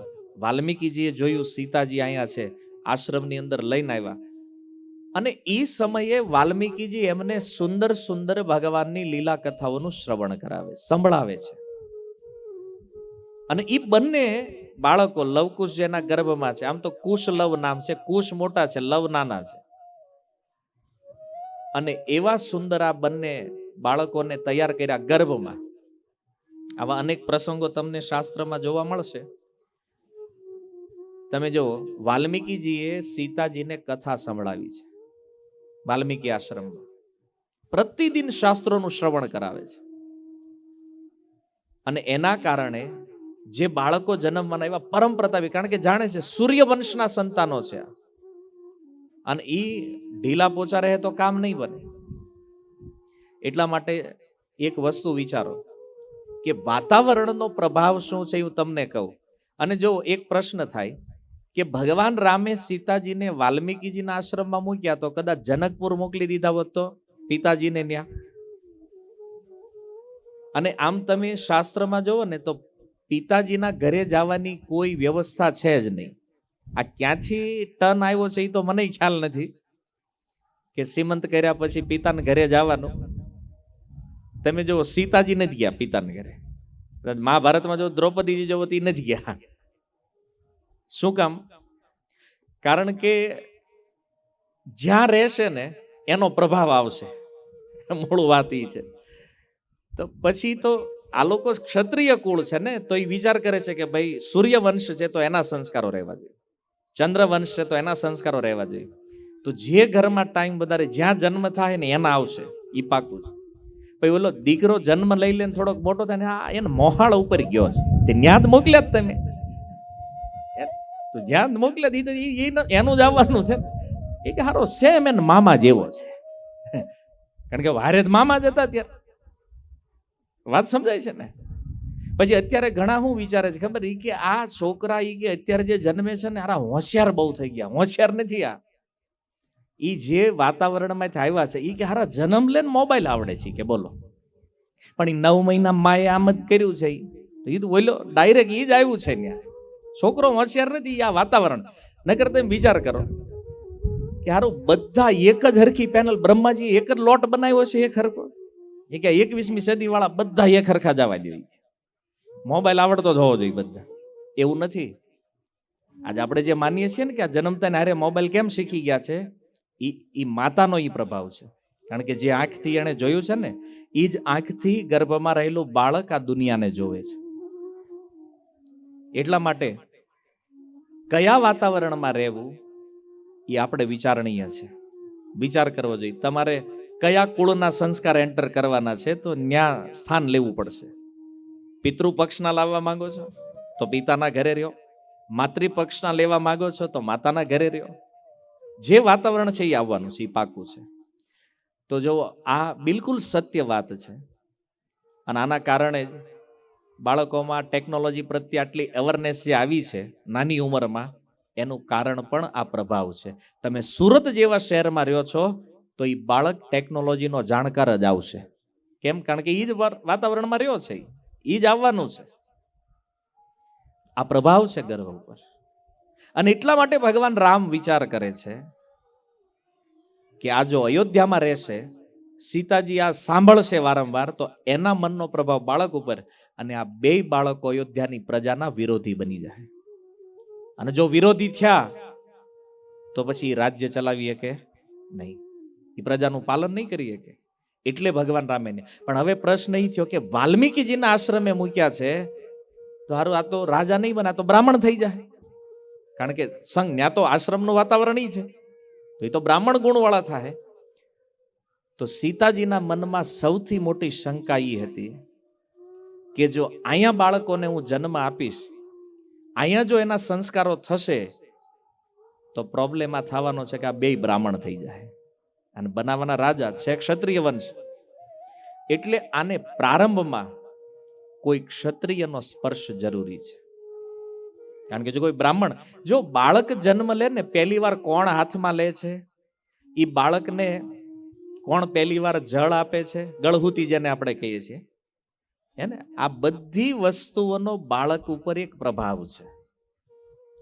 વાલ્મીકીજીએ જોયું સીતાજી અહીંયા છે, આશ્રમની અંદર લઈને આવ્યા. અને એ સમયે વાલ્મીકીજી એમને સુંદર સુંદર ભગવાનની લીલા કથાઓનું શ્રવણ કરાવે, સંભળાવે છે. અને એ બંને બાળકો લવકુશ જેના ગર્ભમાં છે, આમ તો કુશ લવ નામ છે, કુશ મોટા છે, લવ નાના છે. અને એવા સુંદર આ બંને બાળકોને તૈયાર કર્યા ગર્ભમાં. આવા અનેક પ્રસંગો તમને શાસ્ત્રમાં જોવા મળશે. તમે જો વાલ્મીકીજીએ સીતાજીને કથા સંભળાવી છે વાલ્મીકી આશ્રમમાં, પ્રતિદિન શાસ્ત્રોનું શ્રવણ કરાવે છે. અને એના કારણે જે બાળકો જન્મવાના એવા પરમ પ્રતાપી, કારણ કે જાણે છે સૂર્યવંશના સંતાનો છે અને ઈ ઢીલા પોચા રહે તો કામ નહીં બને. એટલા માટે એક વસ્તુ વિચારો કે વાતાવરણનો પ્રભાવ શું છે હું તમને કહું. અને જો એક પ્રશ્ન થાય કે ભગવાન રામે સીતાજીને વાલ્મીકીજીના આશ્રમમાં મૂક્યા તો કદાચ જનકપુર મોકલી દીધા હોત તો પિતાજીને ત્યાં. અને આમ તમે શાસ્ત્રમાં જોવો ને તો પિતાજીના ઘરે જવાની કોઈ વ્યવસ્થા છે જ નહીં. આ ક્યાંથી ટર્ન આવ્યો છે એ તો મને ખ્યાલ નથી કે સીમંત કર્યા પછી પિતાને ઘરે જવાનું. તમે જો સીતાજી નથી ગયા પિતાને ઘરે, મહાભારતમાં જો દ્રૌપદીજી જોવો તો નથી ગયા. શું કામ? કારણ કે જ્યાં રહેશે ને એનો પ્રભાવ આવશે, મૂળ વાત એ છે. તો પછી તો આ લોકો ક્ષત્રિય કુળ છે ને, તો એ વિચાર કરે છે કે ભાઈ સૂર્યવંશ છે તો એના સંસ્કારો રહેવા જોઈએ, ચંદ્રવંશ છે તો એના સંસ્કારો રહેવા જોઈએ. તો જે ઘરમાં ટાઈમ વધારે જ્યાં જન્મ થાય ને એના આવશે, એ પાકું છે. પછી ઓલો દીકરો જન્મ લઈ લે થોડોક મોટો થાય ને એને મોહાળ ઉપર ગયો છે, તે ન્યાદ મોકલ્યા જ તમે, તો જ્યાં મોકલ્યા દીધું એનું જ આવવાનું છે. એ કે હારો સેમ એન મામા જેવો છે, કારણ કે વારે મામા જ હતા ત્યારે. વાત સમજાય છે ને? પછી અત્યારે ઘણા શું વિચારે છે ખબર, એ કે આ છોકરા એ કે અત્યારે જે જન્મે છે ને આ હોશિયાર બહુ થઈ ગયા. હોશિયાર નથી, આ ઈ જે વાતાવરણમાંથી આવ્યા છે એ કે હારા જન્મ લે ને મોબાઈલ આવડે છે કે બોલો. પણ એ 9 મહિના માએ આમ જ કર્યું છે, એ તો બોલો ડાયરેક્ટ ઈ જ આવ્યું છે ત્યાં. છોકરો હોશિયાર નથી, આ વાતાવરણ. નકર તમે વિચાર કરો કે હારું બધા એક જ હરખી પેનલ, બ્રહ્માજી એક જ લોટ બનાવ્યો છે એક હરખો. એ કે 21મી સદી વાળા બધા એક હરખા જવા દે, મોબાઈલ આવડતો જ હોવો જોઈએ બધા. એવું નથી. આજે આપણે જે માનીએ છીએ ને કે આ જન્મતા ને હારે મોબાઈલ કેમ શીખી ગયા છે, ઈ માતાનો ઈ પ્રભાવ છે. કારણ કે જે આંખથી એને જોયું છે ને એ જ આંખથી ગર્ભમાં રહેલું બાળક આ દુનિયાને જોવે છે. એટલા માટે કયા વાતાવરણમાં રહેવું એ આપણે વિચારણીય છે, વિચાર કરવો જોઈએ. તમારે કયા કુળના સંસ્કાર એન્ટર કરવાના છે તો ન્યા સ્થાન લેવું પડશે. પિતૃપક્ષના લાવવા માંગો છો તો પિતાના ઘરે રહ્યો, માતૃપક્ષના લેવા માંગો છો તો માતાના ઘરે રહ્યો. જે વાતાવરણ છે એ આવવાનું છે, એ પાકું છે. તો જો આ બિલકુલ સત્ય વાત છે. અને આના કારણે બાળકોમાં ટેકનોલોજી પ્રત્યે આટલી અવેરનેસ જે આવી છે નાની ઉંમરમાં, એનું કારણ પણ આ પ્રભાવ છે. તમે સુરત જેવા શહેરમાં રહ્યો છો તો એ બાળક ટેકનોલોજીનો જાણકાર જ આવશે. કેમ? કારણ કે એ જ વાતાવરણમાં રહ્યો છે, એ જ આવવાનું છે. આ પ્રભાવ છે ગર્ભ ઉપર. અને એટલા માટે ભગવાન રામ વિચાર કરે છે કે આ જો અયોધ્યામાં રહેશે, સીતાજી આ સાંભળશે વારંવાર, તો એના મનનો પ્રભાવ બાળક ઉપર, અને આ બે બાળકો અયોધ્યાની પ્રજાના વિરોધી બની જાય. અને જો વિરોધી થયા તો પછી રાજ્ય ચલાવી શકે નહીં, એ પ્રજાનું પાલન નહીં કરી શકે. એટલે ભગવાન રામે પણ હવે પ્રશ્ન એ થયો કે વાલ્મીકીજીના આશ્રમે મૂક્યા છે તો હારું આ તો રાજા નહીં બને, આ તો બ્રાહ્મણ થઈ જાય. કારણ કે સંઘ ત્યાં તો આશ્રમનું વાતાવરણ ઈ છે, તો એ તો બ્રાહ્મણ ગુણવાળા થાય. તો સીતાજીના મનમાં સૌથી મોટી શંકા એ હતી કે જો અહીંયા બાળકોને હું જન્મ આપીશ, અહીંયા જો એના સંસ્કારો થશે તો પ્રોબ્લેમ આ થવાનો છે કે આ બેય બ્રાહ્મણ થઈ જાય અને બનાવવાના રાજા છે ક્ષત્રિય વંશ. એટલે આને પ્રારંભમાં કોઈ ક્ષત્રિયનો સ્પર્શ જરૂરી છે. કારણ કે જો કોઈ બ્રાહ્મણ, જો બાળક જન્મ લે ને પહેલી વાર કોણ હાથમાં લે છે? એ બાળકને કોણ પહેલી વાર જળ આપે છે? ગળહુતી જેને આપણે કહીએ છીએ, હે ને? આ બધી વસ્તુઓનો બાળક ઉપર એક પ્રભાવ છે.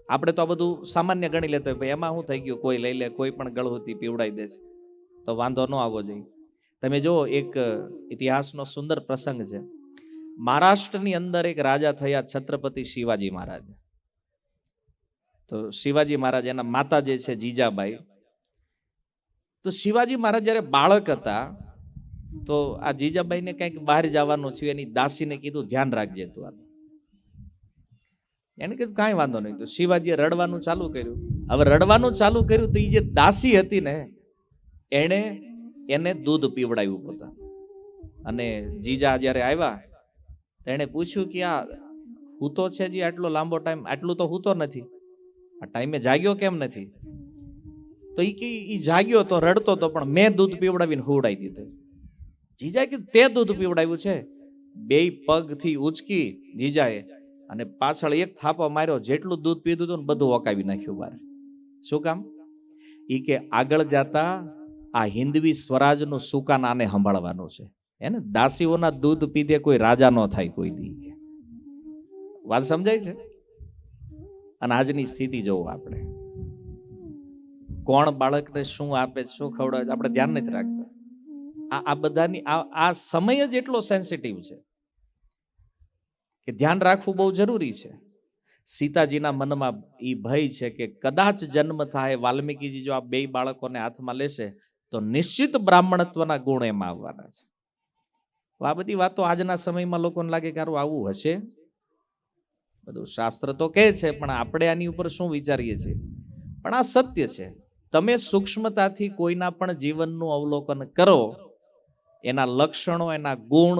આપણે તો આ બધું સામાન્ય ગણી લેતો હોય, એમાં શું થઈ ગયું, કોઈ લઈ લે, કોઈ પણ ગળહુતી પીવડાવી દે છે, તો વાંધો ન આવવો જોઈએ. તમે જો એક ઇતિહાસનો સુંદર પ્રસંગ છે. મહારાષ્ટ્રની અંદર એક રાજા થયા છત્રપતિ શિવાજી મહારાજ. તો શિવાજી મહારાજ, એના માતા જે છે જીજાબાઈ. તો શિવાજી મહારાજ જયારે બાળક હતા તો આ જીજાબાઈને કંઈક બહાર જવાનું થયું, એની દાસીને કીધું ધ્યાન રાખજે તું આ. એને કીધું કાંઈ વાંધો નહીં. તો શિવાજીએ રડવાનું ચાલુ કર્યું. હવે રડવાનું ચાલુ કર્યું તો એ જે દાસી હતી ને એણે એને દૂધ પીવડાવ્યું પોતા. અને જીજા જયારે આવ્યા તો એને પૂછ્યું કે આ હૂતો છે જી આટલો લાંબો ટાઈમ? આટલું તો હૂતો નથી, આ ટાઈમે જાગ્યો કેમ નથી? તો એ જાગ્યો તો રડતો તો, પણ મેં દૂધ પીવડાવીને હુવડાવી દીધું. જીજાએ કીધું તે દૂધ પીવડાવ્યું છે? બેય પગથી ઉચકી જીજાએ અને પાછળ એક થાપો માર્યો, જેટલું દૂધ પીધું હતું ને બધું ઓકાવી નાખ્યું બહાર. શું કામ? ઈ કે આગળ જતા આ હિન્દવી સ્વરાજનું સુકાન આને સંભાળવાનું છે. એને દાસીઓના દૂધ પીધે કોઈ રાજા નો થાય કોઈ દી. વાત સમજાય છે? અને આજની સ્થિતિ જોવો આપણે, કોણ બાળકને શું આપે, શું ખવડાવે, આપણે ધ્યાન નથી રાખતા. આ બધાની આ સમય જ એટલો સેન્સિટિવ છે કે ધ્યાન રાખવું બહુ જરૂરી છે. સીતાજીના મનમાં એ ભય છે કે કદાચ જન્મ થાય, વાલ્મીકીજી જો આ બે બાળકોને હાથમાં લેશે તો નિશ્ચિત બ્રાહ્મણત્વના ગુણ એમાં આવવાના છે. આ બધી વાતો આજના સમયમાં લોકોને લાગે કે આવું હશે, બધું શાસ્ત્ર તો કહે છે, પણ આપણે આની ઉપર શું વિચારીએ છીએ? પણ આ સત્ય છે. તમે સૂક્ષ્મતાથી કોઈના પણ જીવનનું અવલોકન કરો, એના લક્ષણો, એના ગુણ,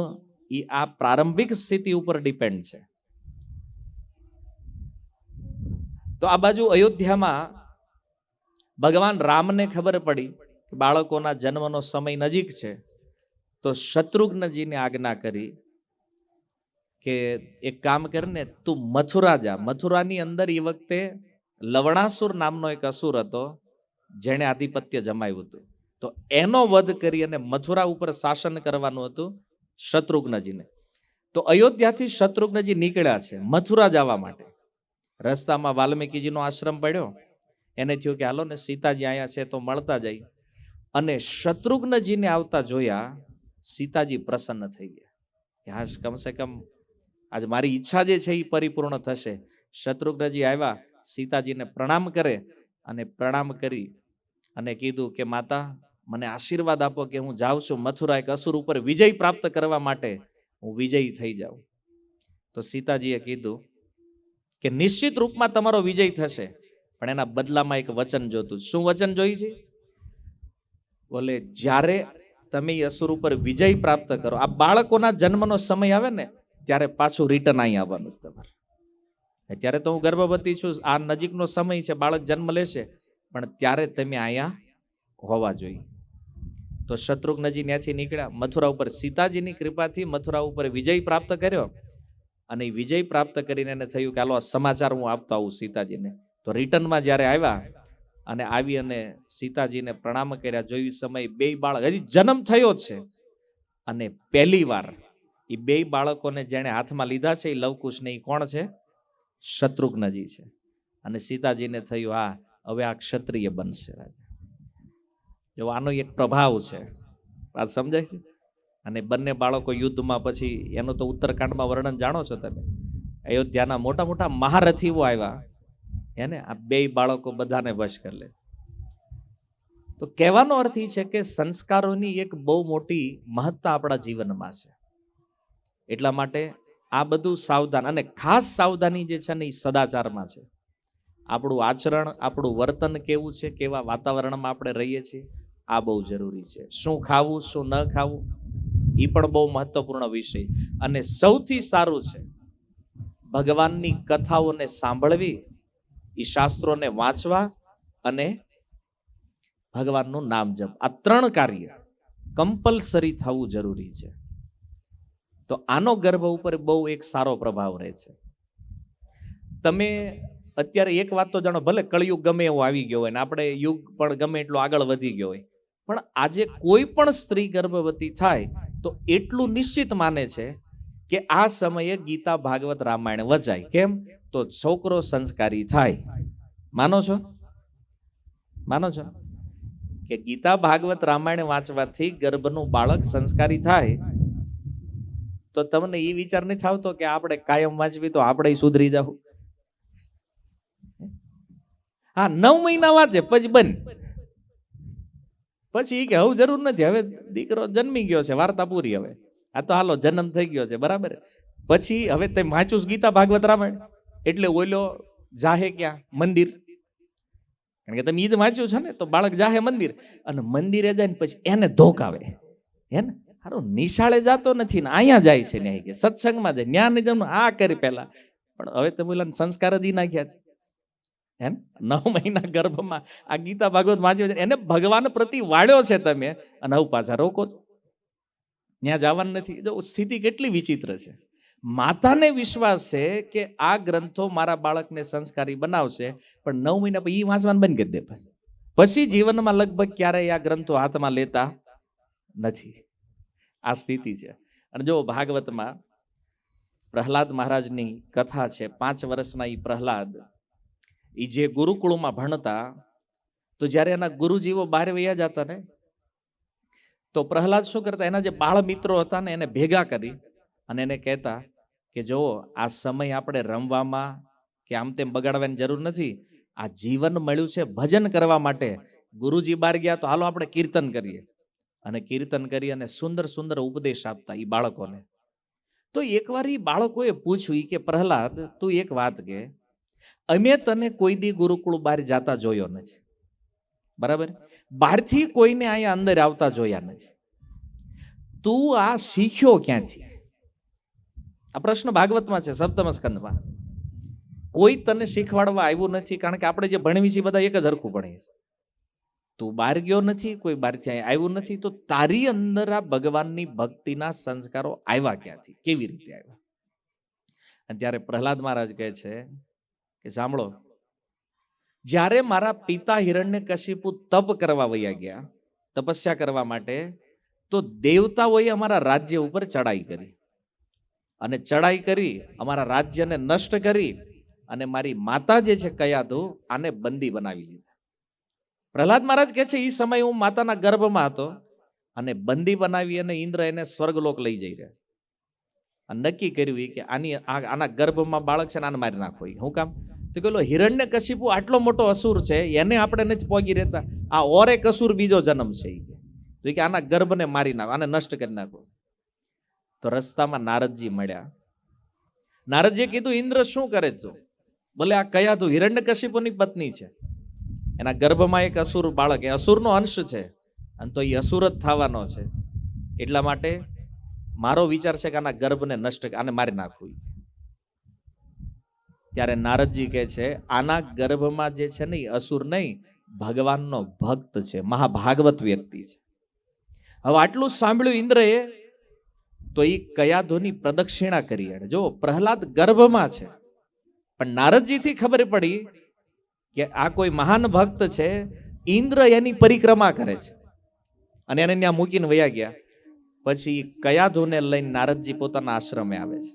એ આ પ્રારંભિક સ્થિતિ ઉપર ડિપેન્ડ છે. તો આ બાજુ અયોધ્યામાં ભગવાન રામને ખબર પડી કે બાળકોના જન્મનો સમય નજીક છે, તો શત્રુઘ્નજીને આજ્ઞા કરી કે એક કામ કરીને તું મથુરા જા. મથુરાની અંદર એ વખતે લવણાસુર નામનો એક અસુર હતો, જેણે આધિપત્ય જમાવ્યું હતું. તો એનો વધ કરી અને મથુરા ઉપર શાસન કરવાનું હતું શત્રુઘ્નજીને. તો અયોધ્યાથી શત્રુઘ્નજી નીકળ્યા છે મથુરા જવા માટે. રસ્તામાં વાલ્મીકીજીનો આશ્રમ પડ્યો, એને થયું કે હાલો ને સીતાજી અહીંયા છે તો મળતા જાય. અને શત્રુઘ્નજીને આવતા જોયા, સીતાજી પ્રસન્ન થઈ ગયા કે હા, કમસે કમ આજ મારી ઈચ્છા જે છે એ પરિપૂર્ણ થશે. શત્રુઘ્નજી આવ્યા, સીતાજીને પ્રણામ કરે અને પ્રણામ કરી અને કીધું કે માતા, મને આશીર્વાદ આપો કે હું જાઉં છું મથુરા, એક અસુર ઉપર વિજય પ્રાપ્ત કરવા માટે હું વિજયી થઈ જાઉં. તો સીતાજીએ કીધું કે નિશ્ચિત રૂપમાં તમારો વિજય થશે, પણ એના બદલામાં એક વચન જોતું. શું વચન જોઈ છે? બોલે જ્યારે તમે એ અસુર ઉપર વિજય પ્રાપ્ત કરો, આ બાળકોના જન્મનો સમય આવે ને ત્યારે પાછું રિટર્ન અહીં આવવાનું તમારે. અત્યારે તો હું ગર્ભવતી છું, આ નજીકનો સમય છે, બાળક જન્મ લેશે, પણ ત્યારે તમે અહીંયા હોવા જોઈએ. તો શત્રુઘ્નજી ત્યાંથી નીકળ્યા મથુરા ઉપર. સીતાજીની કૃપાથી મથુરા ઉપર વિજય પ્રાપ્ત કર્યો. અને વિજય પ્રાપ્ત કરીને એને થયું કે હાલો આ સમાચાર હું આપતો આવું સીતાજીને. તો રિટર્નમાં જ્યારે આવ્યા અને આવી અને સીતાજીને પ્રણામ કર્યા, જોયું સમય બે બાળક હજી જન્મ થયો છે, અને પહેલી વાર એ બે બાળકોને જેણે હાથમાં લીધા છે એ લવકુશ ને એ કોણ છે? શત્રુઘ્નજી છે. અને સીતાજીને થયું હા, હવે આ ક્ષત્રિય બનશે. જો આનો એક પ્રભાવ છે, વાત સમજાય છે? અને બંને બાળકો યુદ્ધમાં પછી, એનું તો ઉત્તરકાંડમાં વર્ણન જાણો છો તમે. અયોધ્યાના મોટા મોટા મહારથીઓ આવ્યા, એને આ બે બાળકો બધાને વશ કરી લે. તો કહેવાનો અર્થ એ છે કે સંસ્કારોની એક બહુ મોટી મહત્તા આપણા જીવનમાં છે. એટલા માટે આ બધું સાવધાન, અને ખાસ સાવધાની જે છે ને એ સદાચારમાં છે. આપણું આચરણ, આપણું વર્તન કેવું છે, કેવા વાતાવરણમાં આપણે રહીએ છીએ, આ બહુ જરૂરી છે. શું ખાવું, શું ન ખાવું, એ પણ બહુ મહત્વપૂર્ણ વિષય. અને સૌથી સારું છે ભગવાનની કથાઓને સાંભળવી, એ શાસ્ત્રોને વાંચવા અને ભગવાનનું નામ જપ. આ 3 કાર્ય કમ્પલસરી થવું જરૂરી છે. તો આનો ગર્ભ ઉપર બહુ એક સારો પ્રભાવ રહે છે. તમે અત્યારે એક વાત તો જાણો, ભલે કળિયુગ ગમે એવો આવી ગયો હોય ને આપણે યુગ પણ ગમે એટલો આગળ વધી ગયો હોય, પણ આજે કોઈ પણ સ્ત્રી ગર્ભવતી થાય તો એટલું નિશ્ચિત માને છે કે આ સમયે ગીતા, ભાગવત, રામાયણ વચાય. કેમ? તો છોકરો સંસ્કારી થાય. માનો છો? માનો છો કે ગીતા, ભાગવત, રામાયણ વાંચવાથી ગર્ભનું બાળક સંસ્કારી થાય? તો તમને એ વિચાર નથી આવતો કે આપણે કાયમ વાંચવી તો આપણે સુધરી જવું? હા, 9 મહિના વાંચે પછી બંધ, પછી કે હવે જરૂર નથી, હવે દીકરો જન્મી ગયો છે, વાર્તા પૂરી, હવે આ તો હાલો જન્મ થઈ ગયો છે, બરાબર. પછી હવે તે વાંચ્યું ગીતા, ભાગવત, રામાયણ એટલે ઓલો જાહે ક્યાં? મંદિર. કારણ કે તમે ઈદ વાંચ્યું છે ને, તો બાળક જાહે મંદિર, અને મંદિરે જાય ને પછી એને ધોકાવે, હે ને? હારું, નિશાળે જતો નથી ને અહીંયા જાય છે ને, કે સત્સંગમાં જાય, જ્ઞાન જમનું આ કરી પહેલા, પણ હવે તમે ઓલા સંસ્કાર જ નાખ્યા. એમ 9 મહિના ગર્ભમાં આ ગીતા, ભાગવત વાંચ્યો, એને ભગવાન પ્રતિ વાળ્યો છે તમે, અને હવે પાછા રોકો છો, ત્યાં જવાનું નથી. જો સ્થિતિ કેટલી વિચિત્ર છે. માતાને વિશ્વાસ છે કે આ ગ્રંથો મારા બાળકને સંસ્કારી બનાવશે, પણ 9 મહિના પછી વાંચવાનું બંધ કરી દે, પછી જીવનમાં લગભગ ક્યારેય આ ગ્રંથો હાથમાં લેતા નથી. આ સ્થિતિ છે. અને જો ભાગવતમાં પ્રહલાદ મહારાજની કથા છે. 5 વર્ષના એ પ્રહલાદ, એ જે ગુરુકુળમાં ભણતા, તો જ્યારે એના ગુરુજીઓ બહાર વયા જતા ને, તો પ્રહલાદ શું કરતા, એના જે બાળ મિત્રો હતા ને એને ભેગા કરી અને એને કહેતા કે જો આ સમય આપણે રમવામાં કે આમ તેમ બગાડવાની જરૂર નથી, આ જીવન મળ્યું છે ભજન કરવા માટે. ગુરુજી બહાર ગયા તો હાલો આપણે કીર્તન કરીએ, અને કીર્તન કરી અને સુંદર સુંદર ઉપદેશ આપતા એ બાળકોને. તો એકવાર એ બાળકોએ પૂછ્યું કે પ્રહલાદ, તું એક વાત કે, અમે તને કોઈ દી ગુરુકુળ બહાર જાતા જોયો નથી, બરાબર, બહારથી કોઈને અહીંયા અંદર આવતા જોયા નથી, તું આ શીખ્યો ક્યાંથી? આ પ્રશ્ન ભાગવતમાં છે, સપ્તમ સ્કંદમાં. કોઈ તને શીખવાડવા આવ્યું નથી, કારણ કે આપણે જે ભણવી છીએ બધા એક જ હરખું ભણીએ. તું બહાર ગયો નથી, કોઈ બહારથી અહીંયા આવ્યું નથી, તો તારી અંદર આ ભગવાનની ભક્તિના સંસ્કારો આવ્યા ક્યાંથી, કેવી રીતે આવ્યા? અને ત્યારે પ્રહલાદ મહારાજ કહે છે કે સાંભળો, જ્યારે મારા પિતા હિરણ્યકશિપુ તપ કરવા વયા ગયા, તપસ્યા કરવા માટે, તો દેવતાઓએ અમારા રાજ્ય ઉપર ચડાઈ કરી, અને ચડાઈ કરી અમારા રાજ્યને નષ્ટ કરી, અને મારી માતા જે છે કયાધુ, આને બંદી બનાવી લીધા. પ્રહલાદ મહારાજ કહે છે એ સમય હું માતાના ગર્ભમાં હતો, અને બંદી બનાવી અને ઇન્દ્ર એને સ્વર્ગલોક લઈ જઈ રહ્યા. અને નક્કી કર્યું કે આના ગર્ભમાં બાળક છે ને, આને મારી નાખો. શું કામ? તો પેલો હિરણ્યકશિપુ આટલો મોટો અસુર છે, એને આપણે નથી પોગી રહેતા, આ ઓરે કસુર બીજો જન્મ છે, તો કે આના ગર્ભને મારી નાખો, આને નષ્ટ કરી નાખો. તો રસ્તામાં નારદજી મળ્યા. નારદજીએ કીધું, ઇન્દ્ર શું કરે તું? બોલે આ કયા તું? હિરણ્યકશિપુની પત્ની છે, એના ગર્ભમાં એક અસુર બાળક, એ અસુરનો અંશ છે, અને તો એ અસુર જ થવાનો છે, એટલા માટે મારો વિચાર છે કે આના ગર્ભને નષ્ટ, આને મારી નાખવું. ત્યારે નારદજી કહે છે, આના ગર્ભમાં જે છે ને એ અસુર નહીં, ભગવાનનો ભક્ત છે, મહાભાગવત વ્યક્તિ છે. હવે આટલું સાંભળ્યું ઇન્દ્રએ, તો એ કયાધુની પ્રદક્ષિણા કરી. જો પ્રહલાદ ગર્ભમાં છે, પણ નારદજીથી ખબર પડી કે આ કોઈ મહાન ભક્ત છે. ઇન્દ્ર એની પરિક્રમા કરે છે, અને એને ત્યાં મૂકીને વયા ગયા. પછી કયાધુને લઈને નારદજી પોતાના આશ્રમે આવે છે.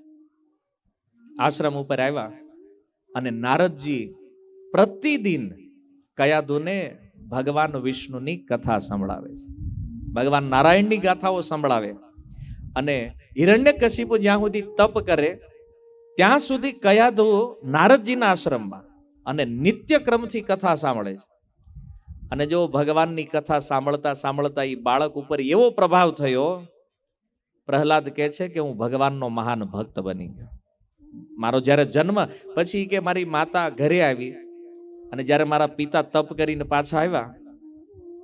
આશ્રમ ઉપર આવ્યા, અને નારદજી પ્રતિદિન કયાધુને ભગવાન વિષ્ણુની કથા સંભળાવે છે, ભગવાન નારાયણની ગાથાઓ સંભળાવે. અને હિરણ્યકશિપુ જ્યાં સુધી તપ કરે ત્યાં સુધી કયાધુ નારદજીના આશ્રમમાં અને નિત્ય ક્રમથી કથા સાંભળે છે. અને જો ભગવાનની કથા સાંભળતા સાંભળતા એ બાળક ઉપર એવો પ્રભાવ થયો પ્રહલાદ કહે છે કે હું ભગવાનનો મહાન ભક્ત બની ગયો. મારો જ્યારે જન્મ પછી કે મારી માતા ઘરે આવી અને જ્યારે મારા પિતા તપ કરીને પાછા આવ્યા,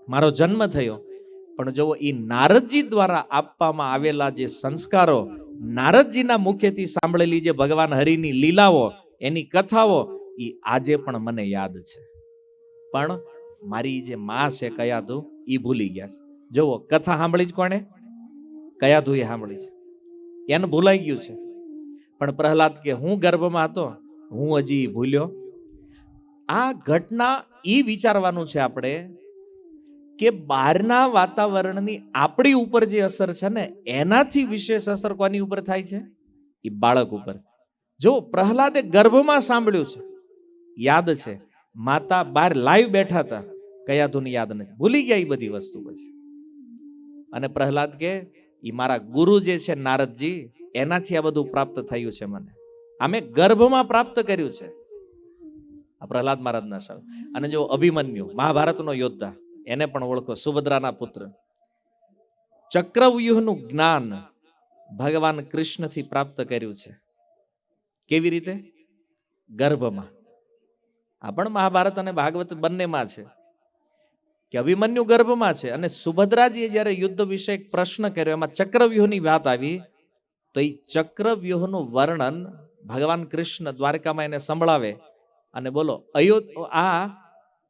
મારો જન્મ થયો. પણ જો એ નારદજી દ્વારા આપવામાં આવેલા જે સંસ્કારો, નારદજીના મુખેથી સાંભળેલી જે ભગવાન હરિની લીલાઓ, એની કથાઓ, એ આજે પણ મને યાદ છે. પણ મારી જે માં છે કયાધુ, એ ભૂલી ગયા છે. જુઓ, કથા સાંભળી જ કોણે? કયાધુ એ સાંભળી છે, એને ભૂલાઈ ગયું છે. પણ પ્રહલાદ કે હું ગર્ભમાં હતો, હું હજી ભૂલ્યો? આ ઘટના એ વિચારવાનું છે આપણે કે બહારના વાતાવરણની આપણી ઉપર જે અસર છે ને, એનાથી વિશેષ અસર કોની ઉપર થાય છે? એ બાળક ઉપર. જો પ્રહલાદે ગર્ભમાં સાંભળ્યું છે, યાદ છે. માતા બહાર લાઈવ બેઠા હતા, કયાધુની યાદ નથી, ભૂલી ગયા એ બધી વસ્તુ પછી. અને પ્રહલાદ કે એ મારા ગુરુ જે છે નારદજી, એનાથી આ બધું પ્રાપ્ત થયું છે મને. અમે ગર્ભમાં પ્રાપ્ત કર્યું છે. આ પ્રહલાદ મહારાજના શબ્દ. અને જો અભિમન્યુ, મહાભારતનો યોદ્ધા, એને પણ ઓળખો, સુભદ્રાના પુત્ર. ચક્રવ્યુહનું જ્ઞાન ભગવાન કૃષ્ણથી પ્રાપ્ત કર્યું છે. કેવી રીતે? ગર્ભમાં. આ પણ મહાભારત અને ભાગવત બંનેમાં છે કે અભિમન્યુ ગર્ભમાં છે. અને સુભદ્રાજીએ જ્યારે યુદ્ધ વિશે એક પ્રશ્ન કર્યો, એમાં ચક્રવ્યુહની વાત આવી, તો એ ચક્રવ્યુહનું વર્ણન ભગવાન કૃષ્ણ દ્વારકામાં એને સંભળાવે અને બોલો, આ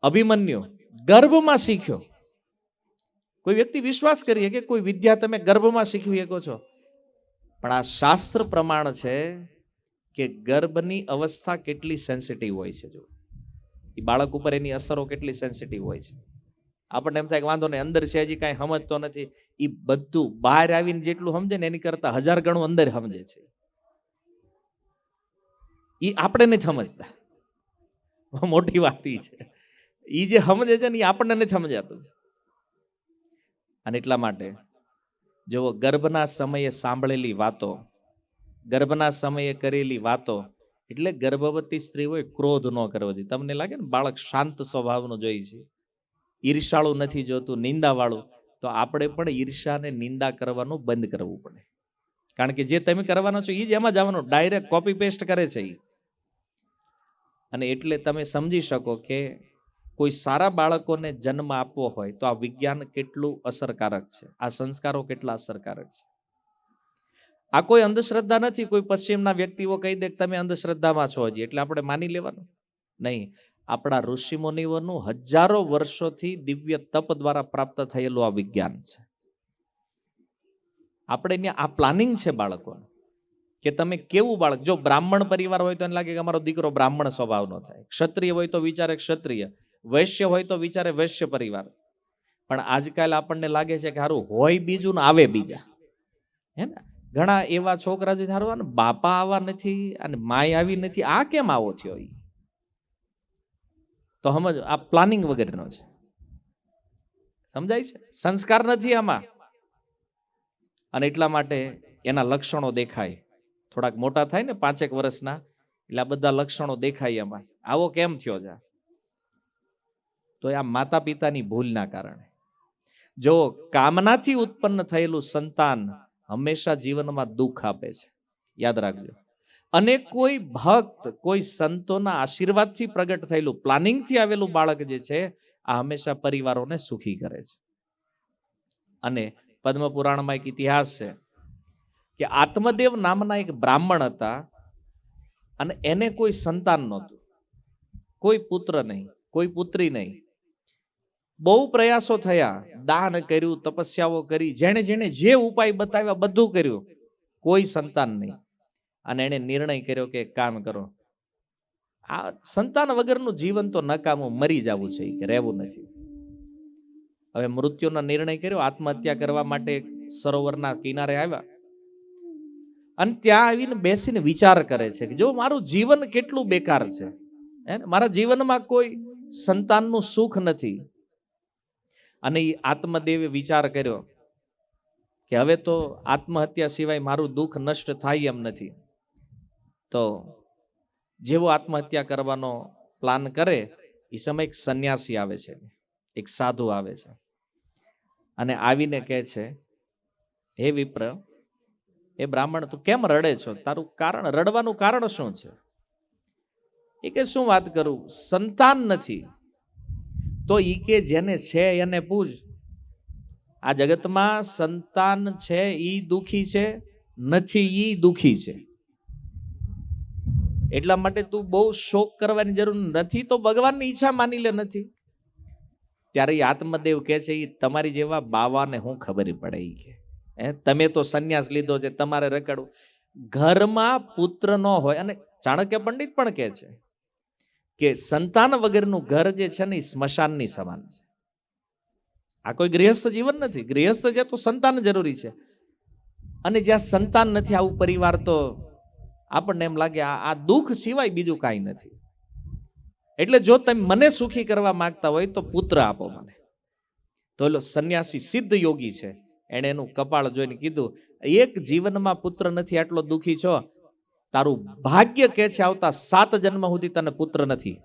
અભિમન્યુ ગર્ભમાં શીખ્યો. કોઈ વ્યક્તિ વિશ્વાસ કરીએ કે કોઈ વિદ્યા તમે ગર્ભમાં શીખવી શકો છો, પણ આ શાસ્ત્ર પ્રમાણ છે કે ગર્ભની અવસ્થા કેટલી સેન્સિટિવ હોય છે. જો એ બાળક ઉપર એની અસરો કેટલી સેન્સિટિવ હોય છે. આપણને એમ થાય કે વાંધો નહીં, અંદર છે હજી કાંઈ સમજતો નથી. એ બધું બહાર આવીને જેટલું સમજે ને એની કરતા 1000 ગણું અંદર સમજે છે. એ આપણે નથી સમજતા. મોટી વાત એ છે. એ જે સમજે છે ને એ આપણને નથી સમજાતું. અને એટલા માટે જો ગર્ભના સમયે સાંભળેલી વાતો, ગર્ભના સમયે કરેલી વાતો, એટલે ગર્ભવતી સ્ત્રી હોય ક્રોધ ન કરવો જોઈએ. તમને લાગે ને બાળક શાંત સ્વભાવનું જોઈએ છે, ઈર્ષાળું નથી જોતું, નિંદાવાળું, તો આપણે પણ ઈર્ષા અને નિંદા કરવાનું બંધ કરવું પડે. કારણ કે જે તમે કરવાનો છો એ જ એમાં જવાનું, ડાયરેક્ટ કોપી પેસ્ટ કરે છે એ. અને એટલે તમે સમજી શકો કે કોઈ સારા બાળકોને જન્મ આપવો હોય તો આ વિજ્ઞાન કેટલું અસરકારક છે, આ સંસ્કારો કેટલા અસરકારક છે. આ કોઈ અંધશ્રદ્ધા નથી. કોઈ પશ્ચિમના વ્યક્તિઓ કહી દે કે તમે અંધશ્રદ્ધામાં છો હજી, એટલે આપણે માની લેવાનું નહીં. આપણા ઋષિ મુનિઓનું હજારો વર્ષોથી દિવ્ય તપ દ્વારા પ્રાપ્ત થયેલું આ વિજ્ઞાન છે. આપણે ત્યાં આ પ્લાનિંગ છે બાળકોને કે તમે કેવું બાળક. જો બ્રાહ્મણ પરિવાર હોય તો એને લાગે કે અમારો દીકરો બ્રાહ્મણ સ્વભાવનો થાય, ક્ષત્રિય હોય તો વિચારે ક્ષત્રિય, વૈશ્ય હોય તો વિચારે વૈશ્ય પરિવાર. પણ આજકાલ આપણને લાગે છે કે સારું હોય બીજું ને આવે બીજા. હે ને, ઘણા એવા છોકરા જો સારું બાપા આવા નથી અને માય આવી નથી, આ કેમ આવો થયો? તો સમજ, આ પ્લાનિંગ વગરનો છે. સમજાય છે? સંસ્કાર નથી આમાં. અને એટલા માટે એના લક્ષણો દેખાય. થોડાક મોટા થાય ને 5 વર્ષના, એટલે આ બધા લક્ષણો દેખાય એમાં. આવો કેમ થયો છે? તો આ માતા પિતાની ભૂલના કારણે. જો કામનાથી ઉત્પન્ન થયેલું સંતાન હંમેશા જીવનમાં દુઃખ આપે છે, યાદ રાખજો. અને કોઈ ભક્ત, કોઈ સંતોના આશીર્વાદથી પ્રગટ થયેલું, પ્લાનિંગથી આવેલું બાળક જે છે, આ હંમેશા પરિવારોને સુખી કરે છે. અને પદ્મ પુરાણમાં એક ઇતિહાસ છે કે આત્મદેવ નામના એક બ્રાહ્મણ હતા અને એને કોઈ સંતાન નહોતું, કોઈ પુત્ર નહીં, કોઈ પુત્રી નહીં. બહુ પ્રયાસો થયા, દાન કર્યું, તપસ્યાઓ કરી, જેણે જેણે જે ઉપાય બતાવ્યા બધું કર્યું, કોઈ સંતાન નહીં. અને એણે નિર્ણય કર્યો કે કામ કરો, આ સંતાન વગરનું જીવન તો નકામું, મરી જવું છે, કે રહેવું નથી. હવે મૃત્યુનો નિર્ણય કર્યો, આત્મહત્યા કરવા માટે સરોવરના કિનારે આવ્યા. અને ત્યાં આવીને બેસીને વિચાર કરે છે કે જો મારું જીવન કેટલું બેકાર છે, મારા જીવનમાં કોઈ સંતાનનું સુખ નથી. અને એ આત્મદેવે વિચાર કર્યો કે હવે તો આત્મહત્યા સિવાય મારું દુઃખ નષ્ટ થાય એમ નથી. તો જેવો આત્મહત્યા કરવાનો પ્લાન કરે એ સમય એક સંન્યાસી આવે છે, એક સાધુ આવે છે અને આવીને કહે છે, હે વિપ્ર, એ બ્રાહ્મણ તું કેમ રડે છો, તારું કારણ, રડવાનું કારણ શું છે? એ કે શું વાત કરું, સંતાન નથી. તો ઈ કે જેને છે એને પૂછ. આ જગતમાં સંતાન છે ઈ દુખી છે, નથી ઈ દુખી છે. એટલા માટે તું બહુ શોક કરવાની જરૂર નથી, તો ભગવાનની ઈચ્છા માની લે નથી. ત્યારે એ આત્મદેવ કે છે ઈ તમારી જેવા બાવાને હું ખબર પડે, ઈ કે તમે તો સંન્યાસ લીધો છે, તમારે રખડવું. ઘરમાં પુત્ર ન હોય, અને ચાણક્ય પંડિત પણ કહે છે કે સંતાન વગરનું ઘર જે છે ને એ સ્મશાનની સમાન છે. આ કોઈ ગૃહસ્થ જીવન નથી. ગૃહસ્થ છે તો સંતાન જરૂરી છે, અને જ્યાં સંતાન નથી આવું પરિવાર તો આપણને એમ લાગે આ દુઃખ સિવાય બીજું કાંઈ નથી. એટલે જો તમે મને સુખી કરવા માંગતા હોય તો પુત્ર આપો મને. તો એલો સંન્યાસી સિદ્ધ યોગી છે, એણે એનું કપાળ જોઈને કીધું, એક જીવનમાં પુત્ર નથી આટલો દુઃખી છો, તારું ભાગ્ય કે છે આવતા 7 જન્મ સુધી તને પુત્ર નથી.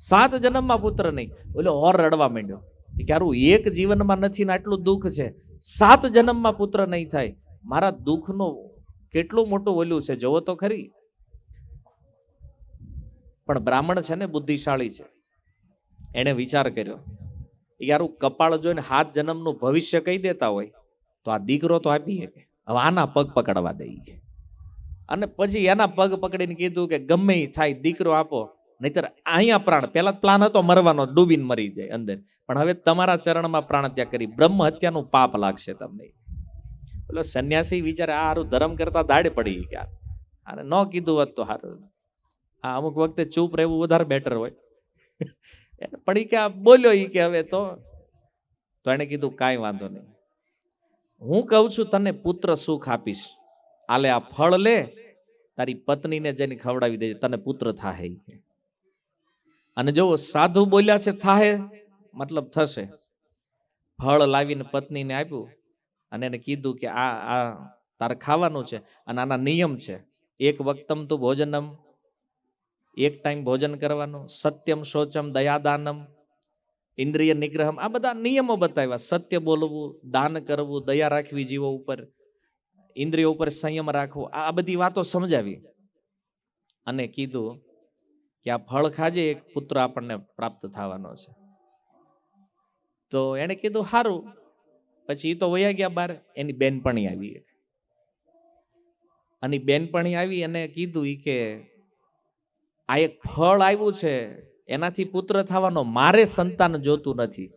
7 જન્મમાં પુત્ર નહીં. ઓલો ઓર રડવા માંડ્યો કે હારું એક જીવનમાં નથી ને આટલું દુઃખ છે, 7 જન્મમાં પુત્ર નહીં થાય, મારા દુઃખનું કેટલું મોટું ઓલું છે જોવો તો ખરી. પણ બ્રાહ્મણ છે ને બુદ્ધિશાળી છે, એને વિચાર કર્યો, યારું કપાળ જોઈને 7 જન્મનું ભવિષ્ય કહી દેતા હોય તો આ દીકરો તો આપીએ, હવે આના પગ પકડવા દઈએ. અને પછી એના પગ પકડીને કીધું કે ગમે એ થાય દીકરો આપો, નહીતર અહીંયા પ્રાણ. પેલા પ્લાન હતો મરવાનો, ડૂબીને મરી જાય અંદર, પણ હવે તમારા ચરણમાં પ્રાણ ત્યાગ કરી, બ્રહ્મ હત્યાનું પાપ લાગશે તમને. એટલે સંન્યાસી વિચારે આ હારું ધર્મ કરતા દાડે પડી ગયા, અને ન કીધું હોત તો હારું. આ અમુક વખતે ચૂપ રહેવું વધારે બેટર હોય. પડી કે આ બોલ્યો ઈ કે હવે તો એને કીધું કાંઈ વાંધો નહીં, હું કહું છું તને પુત્ર સુખ આપીશ, આલે આ ફળ લે, તારી પત્નીને જેને ખવડાવી દેજે, તને પુત્ર થાહે. અને જો સાધુ બોલ્યા છે થાહે મતલબ થશે. ફળ લાવીને પત્નીને આપ્યું અને એને કીધું કે આ તારે ખાવાનું છે, અને આના નિયમ છે, એક વક્તમ તું ભોજનમ, એક ટાઈમ ભોજન કરવાનું, સત્યમ શોચમ દયાદાનમ, ઇન્દ્રિય નિગ્રહમ, આ બધા નિયમો બતાવ્યા. સત્ય બોલવું, દાન કરવું, દયા રાખવી જીવો ઉપર, ઇન્દ્રિયો ઉપર સંયમ રાખવો, આ બધી વાતો સમજાવી. અને કીધું કે આ ફળ ખાજે, એક પુત્ર આપણને પ્રાપ્ત થવાનો છે. તો એને કીધું સારું. પછી એ તો વયા ગયા બહાર. એની બેનપણી આવી, અને બેનપણી આવી અને કીધું ઈ કે આ એક ફળ આવ્યું છે, એનાથી પુત્ર થવાનો, મારે સંતાન જોતું નથી.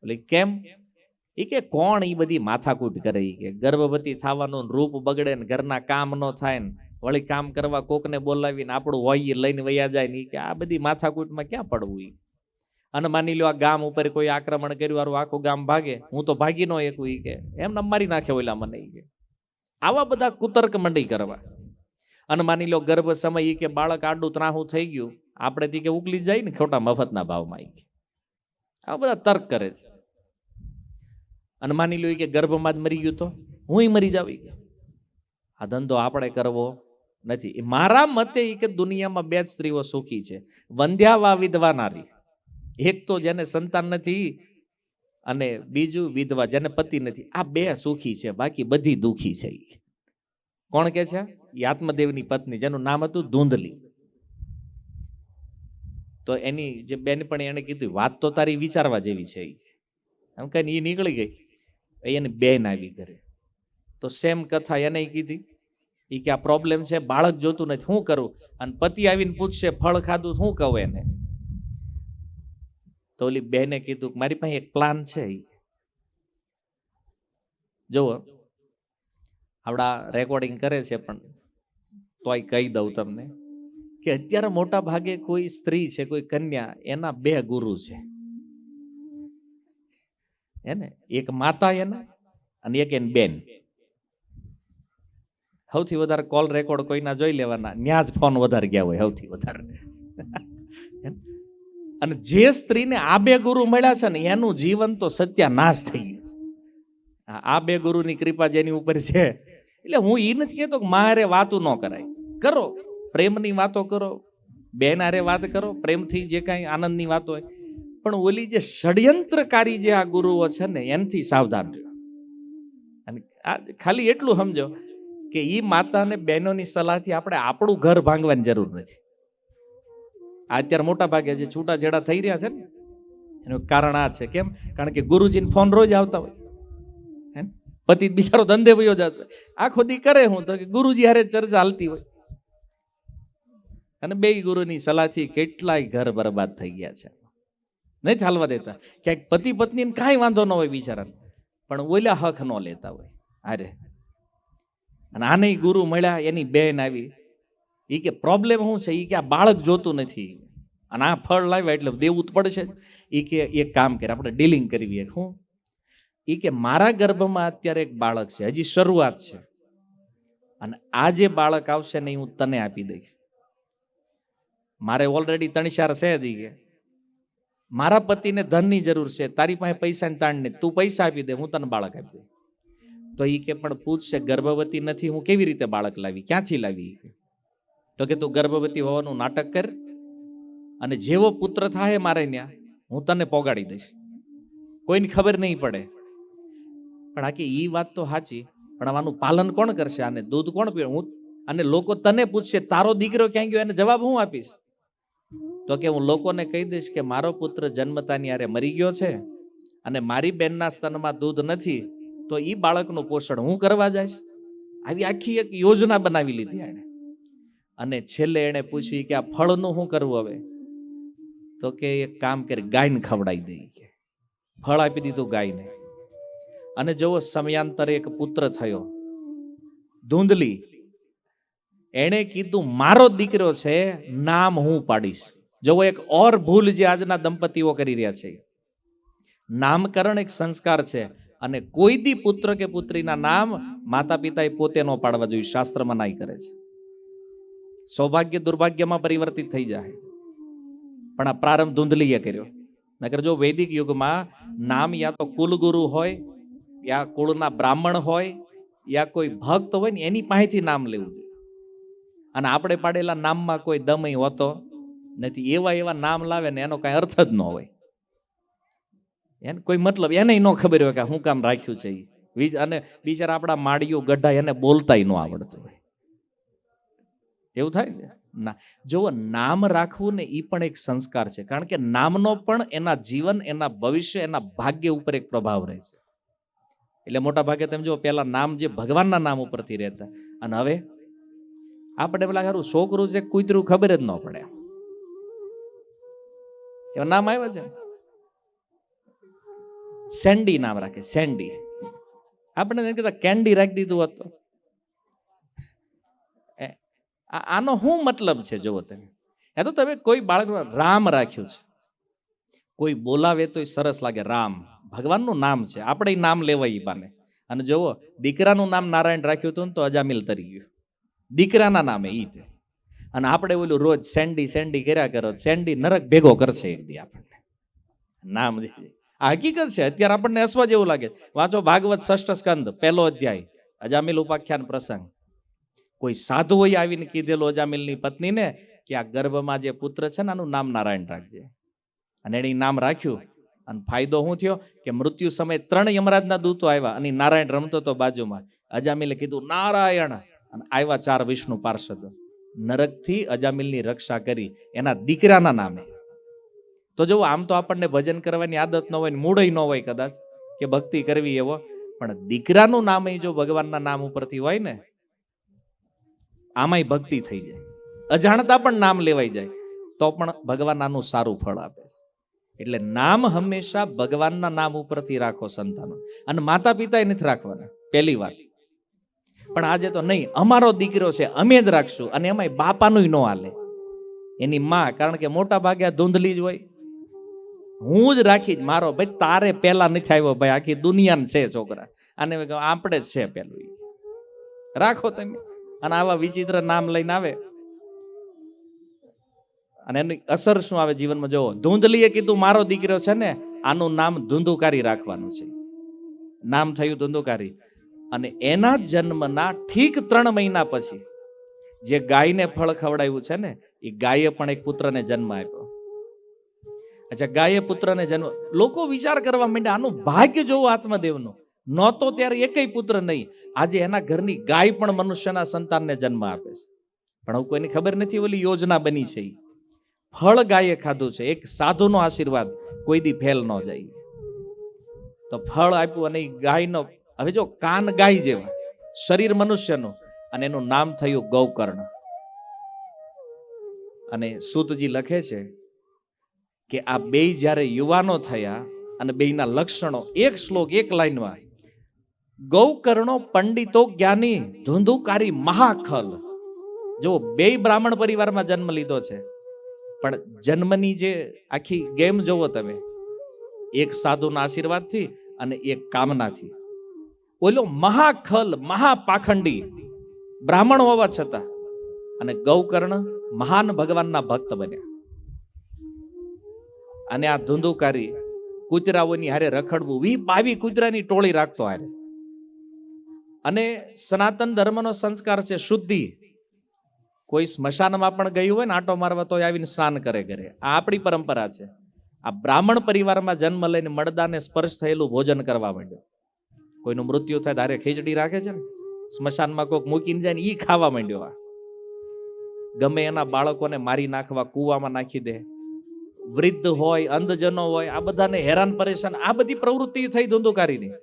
એટલે કેમ? એ કે કોણ ઈ બધી માથાકૂટ કરે, ઈ કે ગર્ભવતી થવાનું, રૂપ બગડે ને ઘરના કામ ન થાય ને વળી કામ કરવા કોકને બોલાવીને આપણું હોય લઈને વયા જાય ને, કે આ બધી માથાકૂટમાં ક્યાં પડવું. ઈ અને માની લો આ ગામ ઉપર કોઈ આક્રમણ કર્યું, વાળું આખું ગામ ભાગે, હું તો ભાગી નો એકું, ઈ કે એમને મારી નાખે ઓલા મને. ઈ કે આવા બધા કુતર્ક મંડી કરવા. અને માની લો ગર્ભ સમય, ઈ કે બાળક આડું ત્રાહું થઈ ગયું, આપણે થી કે ઉકલી જાય ને ખોટા મફતના ભાવમાં. ઈ કે આ બધા તર્ક કરે છે. અને માની લો કે ગર્ભમાં જ મરી ગયું તો હું મરી જાવ. આ ધંધો આપણે કરવો નથી. મારા મતે ઈ કે દુનિયામાં 2 જ સ્ત્રીઓ સુખી છે, વંધ્યા વા વિધવા નારી. એક તો જેને સંતાન નથી, અને બીજું વિધવા જેને પતિ નથી. આ 2 સુખી છે, બાકી બધી દુખી છે. કોણ કે છે? એ આત્મદેવની પત્ની, જેનું નામ હતું ધૂંધલી. તો એની જે બેનપણી એને કીધું વાત તો તારી વિચારવા જેવી છે. એમ કહીને એ નીકળી ગઈ. એની બેન આવી ઘરે, તો સેમ કથા એને કીધી. એ કે આ પ્રોબ્લેમ છે, બાળક જોતું નથી, શું કરું? અને પતિ આવીને પૂછશે ફળ ખાધું, શું કહું એને? તો ઓલી બેને કીધું મારી પાસે એક પ્લાન છે. જુઓ, આવડા રેકોર્ડિંગ કરે છે, પણ તોય કહી દઉં તમને કે અત્યારે મોટા ભાગે કોઈ સ્ત્રી છે, કોઈ કન્યા, એના 2 ગુરુ છે. એને એક માતા એના, અને એક એની બેન. સૌથી વધારે કોલ રેકોર્ડ કોઈના જોઈ લેવાના, ન્યા જ ફોન વધારે ગયા હોય સૌથી વધારે. અને જે સ્ત્રીને આ 2 ગુરુ મળ્યા છે ને, એનું જીવન તો સત્યાનાશ થઈ ગયું છે. આ 2 ગુરુની કૃપા જેની ઉપર છે. એટલે હું એ નથી કહેતો કે મારે વાતું ન કરાય, કરો પ્રેમની વાતો કરો, બેન હારે વાત કરો, પ્રેમથી જે કાંઈ આનંદની વાતો હોય. પણ ઓલી જે ષડયંત્રકારી જે આ ગુરુઓ છે ને, એનાથી સાવધાન રહ્યો. અને આ ખાલી એટલું સમજો કે ઈ માતા અને બહેનોની સલાહથી આપણે આપણું ઘર ભાંગવાની જરૂર નથી. આ અત્યારે મોટા ભાગે જે છૂટાછેડા થઈ રહ્યા છે ને એનું કારણ આ છે. કેમ? કારણ કે ગુરુજીને ફોન રોજ આવતા હોય, હે ને? પતિ બિચારો ધંધે વયો જતો હોય, આખો દી કરે હું તો કે ગુરુજી હારે ચર્ચા હાલતી હોય, અને બે ગુરુની સલાહથી કેટલાય ઘર બરબાદ થઈ ગયા છે. નહીં ચાલવા દેતા. ક્યાંક પતિ પત્નીને કાંઈ વાંધો ન હોય બિચારાને, પણ ઓલા હક ન લેતા હોય અરે. અને આને ગુરુ મળ્યા, એની બેન આવી, એ કે પ્રોબ્લેમ શું છે? એ કે આ બાળક જોતું નથી અને આ ફળ લાવ્યા એટલે દેવું જ પડશે. એ કે એક કામ કરે, આપણે ડીલિંગ કરવી. શું? એ કે મારા ગર્ભમાં અત્યારે એક બાળક છે, હજી શરૂઆત છે, અને આ જે બાળક આવશે ને એ હું તને આપી દઈશ. મારે ઓલરેડી 3-4 છે દી કે મારા પતિને ધનની જરૂર છે, તારી પાસે પૈસાની તાણ ને, તું પૈસા આપી દે, હું તને બાળક આપી દઉં. તો એ કે પણ પૂછશે ગર્ભવતી નથી, હું કેવી રીતે બાળક લાવી, ક્યાંથી લાવી? તો કે તું ગર્ભવતી હોવાનું નાટક કર, અને જેવો પુત્ર થાય મારે ત્યાં હું તને પોગાડી દઈશ, કોઈને ખબર નહીં પડે. પણ આ કે ઈ વાત તો સાચી, પણ આનું પાલન કોણ કરશે? આને દૂધ કોણ પીવે? હું. અને લોકો તને પૂછશે તારો દીકરો ક્યાં ગયો, એને જવાબ હું આપીશ? તો કે હું લોકોને કહી દઈશ કે મારો પુત્ર જન્મતાની હારે મરી ગયો છે, અને મારી બેનના સ્તનમાં દૂધ નથી, તો ઈ બાળકનું પોષણ હું કરવા જઈશ. આવી આખી એક યોજના બનાવી લીધી એને. અને છેલ્લે એને પૂછ્યું કે આ ફળનું શું કરવું હવે? તો કે એક કામ કરે, ગાયને ખવડાવી દઈ. કે ફળ આપી દીધું ગાયને. અને જોવો સમયાંતરે એક પુત્ર થયો, ધૂંધલી. એણે કીધું મારો દીકરો છે, નામ હું પાડીશ. જોવો એક ઓર ભૂલ જે આજના દંપતીઓ કરી રહ્યા છે. નામકરણ એક સંસ્કાર છે, અને કોઈ દી પુત્ર કે પુત્રીના નામ માતા પિતાએ પોતે ન પાડવા જોઈએ, શાસ્ત્રમાં નાઈ કરે છે. સૌભાગ્ય દુર્ભાગ્યમાં પરિવર્તિત થઈ જાય. પણ આ પ્રારંભ ધૂંધલીએ કર્યો. નકર જો વૈદિક યુગમાં નામ યા તો કુલગુરુ હોય, યા કુળના બ્રાહ્મણ હોય, યા કોઈ ભક્ત હોય ને એની પાસેથી નામ લેવું જોઈએ. અને આપણે પાડેલા નામમાં કોઈ દમય હોતો નથી. એવા નામ લાવે ને એનો કઈ અર્થ જ ન હોય, એને કોઈ મતલબ એને ન ખબર હોય કે હું કામ રાખ્યું છે. અને બિચારા આપણા માળીઓ ગઢા એને બોલતાય ન આવડતું હોય, એવું થાય ને. ના, જો નામ રાખવું ને એ પણ એક સંસ્કાર છે, કારણ કે નામનો પણ એના જીવન, એના ભવિષ્ય, એના ભાગ્ય ઉપર એક પ્રભાવ રહે છે. એટલે મોટા ભાગે તમે જો પેલા નામ જે ભગવાનના નામ ઉપરથી રહેતા, અને હવે આપણે પેલા સારું છોકરું છે કૂતરું ખબર જ ન પડે, એવા નામ આવ્યા છે. સેન્ડી નામ રાખે, સેન્ડી. આપણે કહેતા કેન્ડી રાખી દીધું હોત તો. આનો શું મતલબ છે જોવો તમે? એ તો તમે કોઈ બાળક રામ રાખ્યું છે, કોઈ બોલાવે તો સરસ લાગે, રામ ભગવાનનું નામ છે, આપણે નામ લેવાય બાને. અને જોવો દીકરાનું નામ નારાયણ રાખ્યું હતું ને તો અજામિલ તરી ગયું, દીકરાના નામે ઈ. અને આપણે ઓલું રોજ સેન્ડી સેન્ડી કર્યા કરો, સેન્ડી નરક ભેગો કરશે એક દી આપણને નામ. આ હકીકત છે. અત્યારે આપણને હસવા જેવું લાગે. વાંચો ભાગવત 6ઠ સ્કંદ 1લો અધ્યાય, અજામિલ ઉપાખ્યાન પ્રસંગ. કોઈ સાધુએ આવીને કીધેલું અજામિલની પત્નીને કે આ ગર્ભમાં જે પુત્ર છે ને આનું નામ નારાયણ રાખજે. અને એને નામ રાખ્યું, અને ફાયદો શું થયો કે મૃત્યુ સમયે 3 યમરાજના દૂતો આવ્યા, અને નારાયણ રમતો હતો બાજુમાં. અજામિલે કીધું નારાયણ, અને આવ્યા 4 વિષ્ણુ પાર્ષદો. નરકથી અજામિલની રક્ષા કરી એના દીકરાના નામે. તો જો આમ તો આપણને ભજન કરવાની આદત ન હોય, મૂળય ન હોય કદાચ, કે ભક્તિ કરવી એવો, પણ દીકરાનું નામ જો ભગવાનના નામ ઉપરથી હોય ને, આમાંય ભક્તિ થઈ જાય. અજાણતા પણ નામ લેવાઈ જાય તો પણ ભગવાન આનું સારું ફળ આપે. એટલે નામ હંમેશા ભગવાનના નામ ઉપરથી રાખો સંતાનો, અને માતા પિતાએ નથી રાખવાના, પહેલી વાત. પણ આજે તો નહીં, અમારો દીકરો છે અમે જ રાખશું, અને એમાંય બાપાનું ન હાલે, એની માં. કારણ કે મોટા ભાગે આ ધૂંધલી જ હોય, હું જ રાખી જ મારો ભાઈ, તારે પેલા નથી આવ્યો ભાઈ, આખી દુનિયાને છે છોકરા, અને આપણે જ છે પેલું, રાખો તમે. અને આવા વિચિત્ર નામ લઈને આવે, અને એની અસર શું આવે જીવનમાં જોવો. ધૂંધલીએ કીધું મારો દીકરો છે ને આનું નામ ધુંધુકારી રાખવાનું છે, નામ થયું ધુંધુકારી. અને એના જન્મના ઠીક 3 મહિના પછી જે ગાયને ફળ ખવડાવ્યું છે ને, એ ગાયે પણ એક પુત્રને જન્મ આપ્યો. અચ્છા, ગાયે પુત્રને જન્મ, લોકો વિચાર કરવા માંડ્યા આનું ભાગ્ય જોવો આત્મદેવનું. નહોતો ત્યારે એકેય પુત્ર નહીં. આજે એના ઘરની ગાય પણ મનુષ્યના સંતાનને જન્મ આપે છે. પણ હવે કોઈની ખબર નથી, ઓલી યોજના બની છે. ફળ ગાયે ખાધું છે. એક સાધુનો આશીર્વાદ કોઈ દી ફેલ ન જાય. તો ફળ આપ્યું અને ગાયનો, હવે જો કાન ગાય જેવા, શરીર મનુષ્યનું, અને એનું નામ થયું ગૌકર્ણ. અને સૂતજી લખે છે કે આ બે જ્યારે યુવાનો થયા અને બેયના લક્ષણો, એક શ્લોક એક લાઈનમાં, ગૌકર્ણો પંડિતો જ્ઞાની ધુંધુકારી મહાખલ. જો બે બ્રાહ્મણ પરિવારમાં જન્મ લીધો છે, પણ જન્મની જે આખી ગેમ જોવો તમે, એક સાધુના આશીર્વાદથી અને એક કામનાથી. ઓલો મહાખલ, મહાપાખંડી બ્રાહ્મણ હોવા છતાં, અને ગૌકર્ણ મહાન ભગવાનના ભક્ત બન્યા. અને આ ધુંધુકારી કૂતરાઓની હારે રખડવું, 22 કૂતરાની ટોળી રાખતો હારે. અને સનાતન ધર્મનો સંસ્કાર છે શુદ્ધિ. કોઈ સ્મશાનમાં પણ ગયું હોય ને આંટો મારવા, તો આવીને સ્નાન કરે ઘરે. આ આપણી પરંપરા છે. આ બ્રાહ્મણ પરિવારમાં જન્મ લઈને મળદાને સ્પર્શ થયેલું ભોજન કરવા માંડ્યો. કોઈનું મૃત્યુ થાય તારે ખીચડી રાખે છે ને, સ્મશાનમાં કોઈક મૂકીને જાય ને ઈ ખાવા માંડ્યો. આ ગમે એના બાળકોને મારી નાખવા, કૂવામાં નાખી દે. વૃદ્ધ હોય, અંધજનો હોય, આ બધાને હેરાન પરેશાન, આ બધી પ્રવૃત્તિ થઈ ધુંધુકારીની.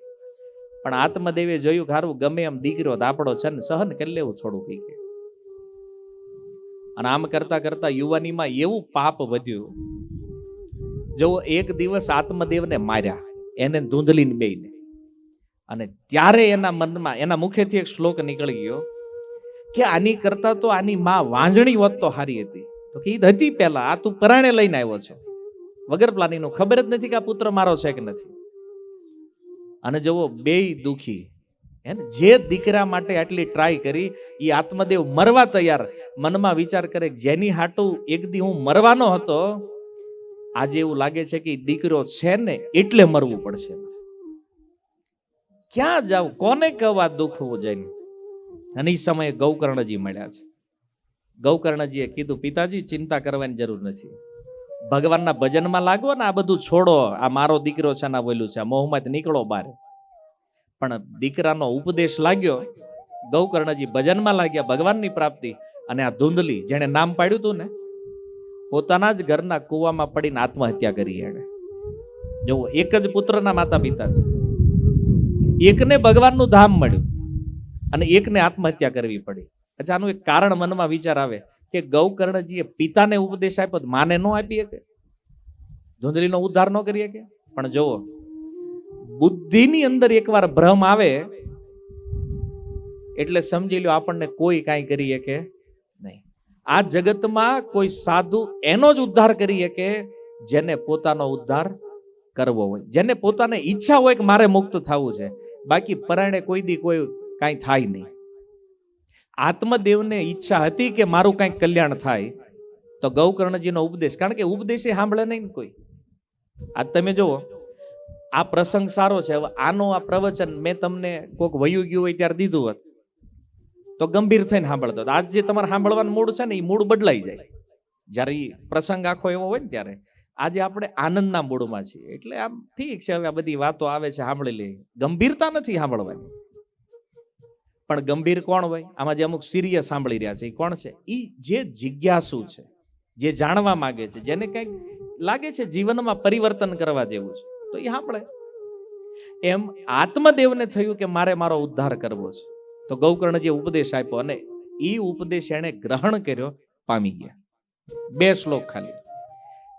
પણ આત્મદેવે જોયું ખારું, ગમે એમ દીકરો આપણો છે ને, સહન કરી લેવું થોડું કઈ કે. અને આમ કરતા કરતા યુવાનીમાં એવું પાપ વધ્યું. જો એક દિવસ આત્મદેવને માર્યા, એને ધૂંધલીને બેયને. અને ત્યારે એના મનમાં, એના મુખેથી એક શ્લોક નીકળી ગયો કે આની કરતા તો આની માં વાંજણી હોત તો હારી હતી. તો કે ઈ હતી પેલા, આ તું પરાણે લઈને આવ્યો છો વગર પ્લાનિંગ નું, ખબર જ નથી કે આ પુત્ર મારો છે કે નથી. અને જુઓ બેય દુખી. જે દીકરા માટે આટલી ટ્રાય કરી, એ આત્મદેવ મરવા તૈયાર. મનમાં વિચાર કરે, જેની હાટું એક દી હું મરવાનો હતો, આજે એવું લાગે છે કે દીકરો છે ને એટલે મરવું પડશે. ક્યાં જાવ, કોને કહેવા દુખવું જઈને. અને એ સમયે ગૌકર્ણજી મળ્યા છે. ગૌકર્ણજીએ કીધું, પિતાજી ચિંતા કરવાની જરૂર નથી, ભગવાનના ભજનમાં લાગો ને, આ બધું છોડો, આ મારો દીકરો છે ના બોલ્યું છે, આ મોહમાંથી નીકળો બહાર. પણ દીકરાનો ઉપદેશ લાગ્યો, ગૌકર્ણજી ભજનમાં લાગ્યા, ભગવાનની પ્રાપ્તિ. અને આ ધુંધલી, જેને નામ પાડ્યું હતું ને, પોતાના જ ઘરના કૂવામાં પડીને આત્મહત્યા કરી. એને જો એક જ પુત્રના માતા પિતા છે, એકને ભગવાનનું ધામ મળ્યું અને એકને આત્મહત્યા કરવી પડી. અચ્છા, આનું એક કારણ મનમાં વિચાર આવે કે ગૌકર્ણજીએ પિતાને ઉપદેશ આપ્યો, માને ન આપી શકે, ધુંધલીનો ઉદ્ધાર ન કરી શકે. પણ જોવો, બુદ્ધિની અંદર એકવાર ભ્રમ આવે એટલે સમજી લો આપણને કોઈ કાંઈ કરી શકે નહીં. આ જગતમાં કોઈ સાધુ એનો જ ઉદ્ધાર કરી શકે જેને પોતાનો ઉદ્ધાર કરવો હોય, જેને પોતાને ઈચ્છા હોય કે મારે મુક્ત થવું છે. બાકી પરાણે કોઈ દી કોઈ કાંઈ થાય નહીં. આત્મદેવને ઈચ્છા હતી કે મારું કાંઈક કલ્યાણ થાય, તો ગૌકર્ણજીનો ઉપદેશ, કારણ કે ઉપદેશ એ સાંભળે નહીં કોઈ. આજ તમે જુઓ, આ પ્રસંગ સારો છે. હવે આનો આ પ્રવચન મેં તમને કોઈક વયું ગયું હોય ત્યારે દીધું હોત તો ગંભીર થઈને સાંભળતો. આજ જે તમારે સાંભળવાનું મૂડ છે ને, એ મૂડ બદલાઈ જાય જ્યારે એ પ્રસંગ આખો એવો હોય ને ત્યારે. આજે આપણે આનંદના મૂડમાં છીએ, એટલે આમ ઠીક છે, હવે આ બધી વાતો આવે છે સાંભળી લઈએ, ગંભીરતા નથી સાંભળવાની. પણ ગંભીર કોણ હોય આમાં? જે અમુક સિરિયસ સાંભળી રહ્યા છે, એ કોણ છે? એ જે જિજ્ઞાસુ છે, જે જાણવા માંગે છે, જેને કંઈક લાગે છે જીવનમાં પરિવર્તન કરવા જેવું છે, તો એ સાંભળે. એમ આત્મદેવને થયું કે મારે મારો ઉદ્ધાર કરવો છે, તો ગૌકર્ણજીએ ઉપદેશ આપ્યો અને એ ઉપદેશ એને ગ્રહણ કર્યો, પામી ગયા. 2 શ્લોક ખાલી.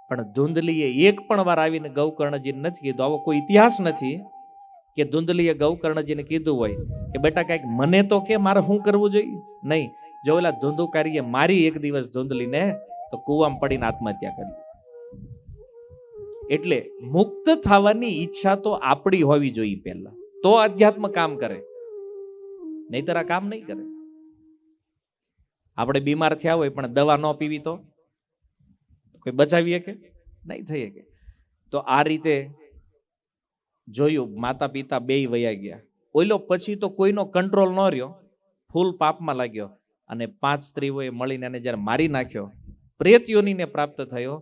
પણ ધુંધલીએ એક પણ વાર આવીને ગૌકર્ણજીને નથી કીધું. આવો કોઈ ઇતિહાસ નથી કે ધુંધલીએ ગૌકર્ણજીને કીધું હોય કે બેટા કંઈક મને તો કે મારે શું કરવું જોઈએ. નહીં, જો ઓલા ધુંધુકારીએ મારી એક દિવસ ધુંધલીને, તો કૂવામાં પડીને આત્મહત્યા કરી. એટલે મુક્ત થવાની ઈચ્છા તો આપણી હોવી જોઈએ પહેલા, તો અધ્યાત્મ કામ કરે, નહીતર આ કામ નહીં કરે. આપણે બીમાર થયા હોય પણ દવા ન પીવી તો કોઈ બચાવી શકે? નહીં થઈ શકે. તો આ રીતે જોયું, માતા પિતા બેય વયા ગયા. ઓલો પછી તો કોઈનો કંટ્રોલ ન રહ્યો, ફૂલ પાપમાં લાગ્યો. અને 5 સ્ત્રીઓએ મળીને એને જ્યારે મારી નાખ્યો, પ્રેત યોનીને પ્રાપ્ત થયો,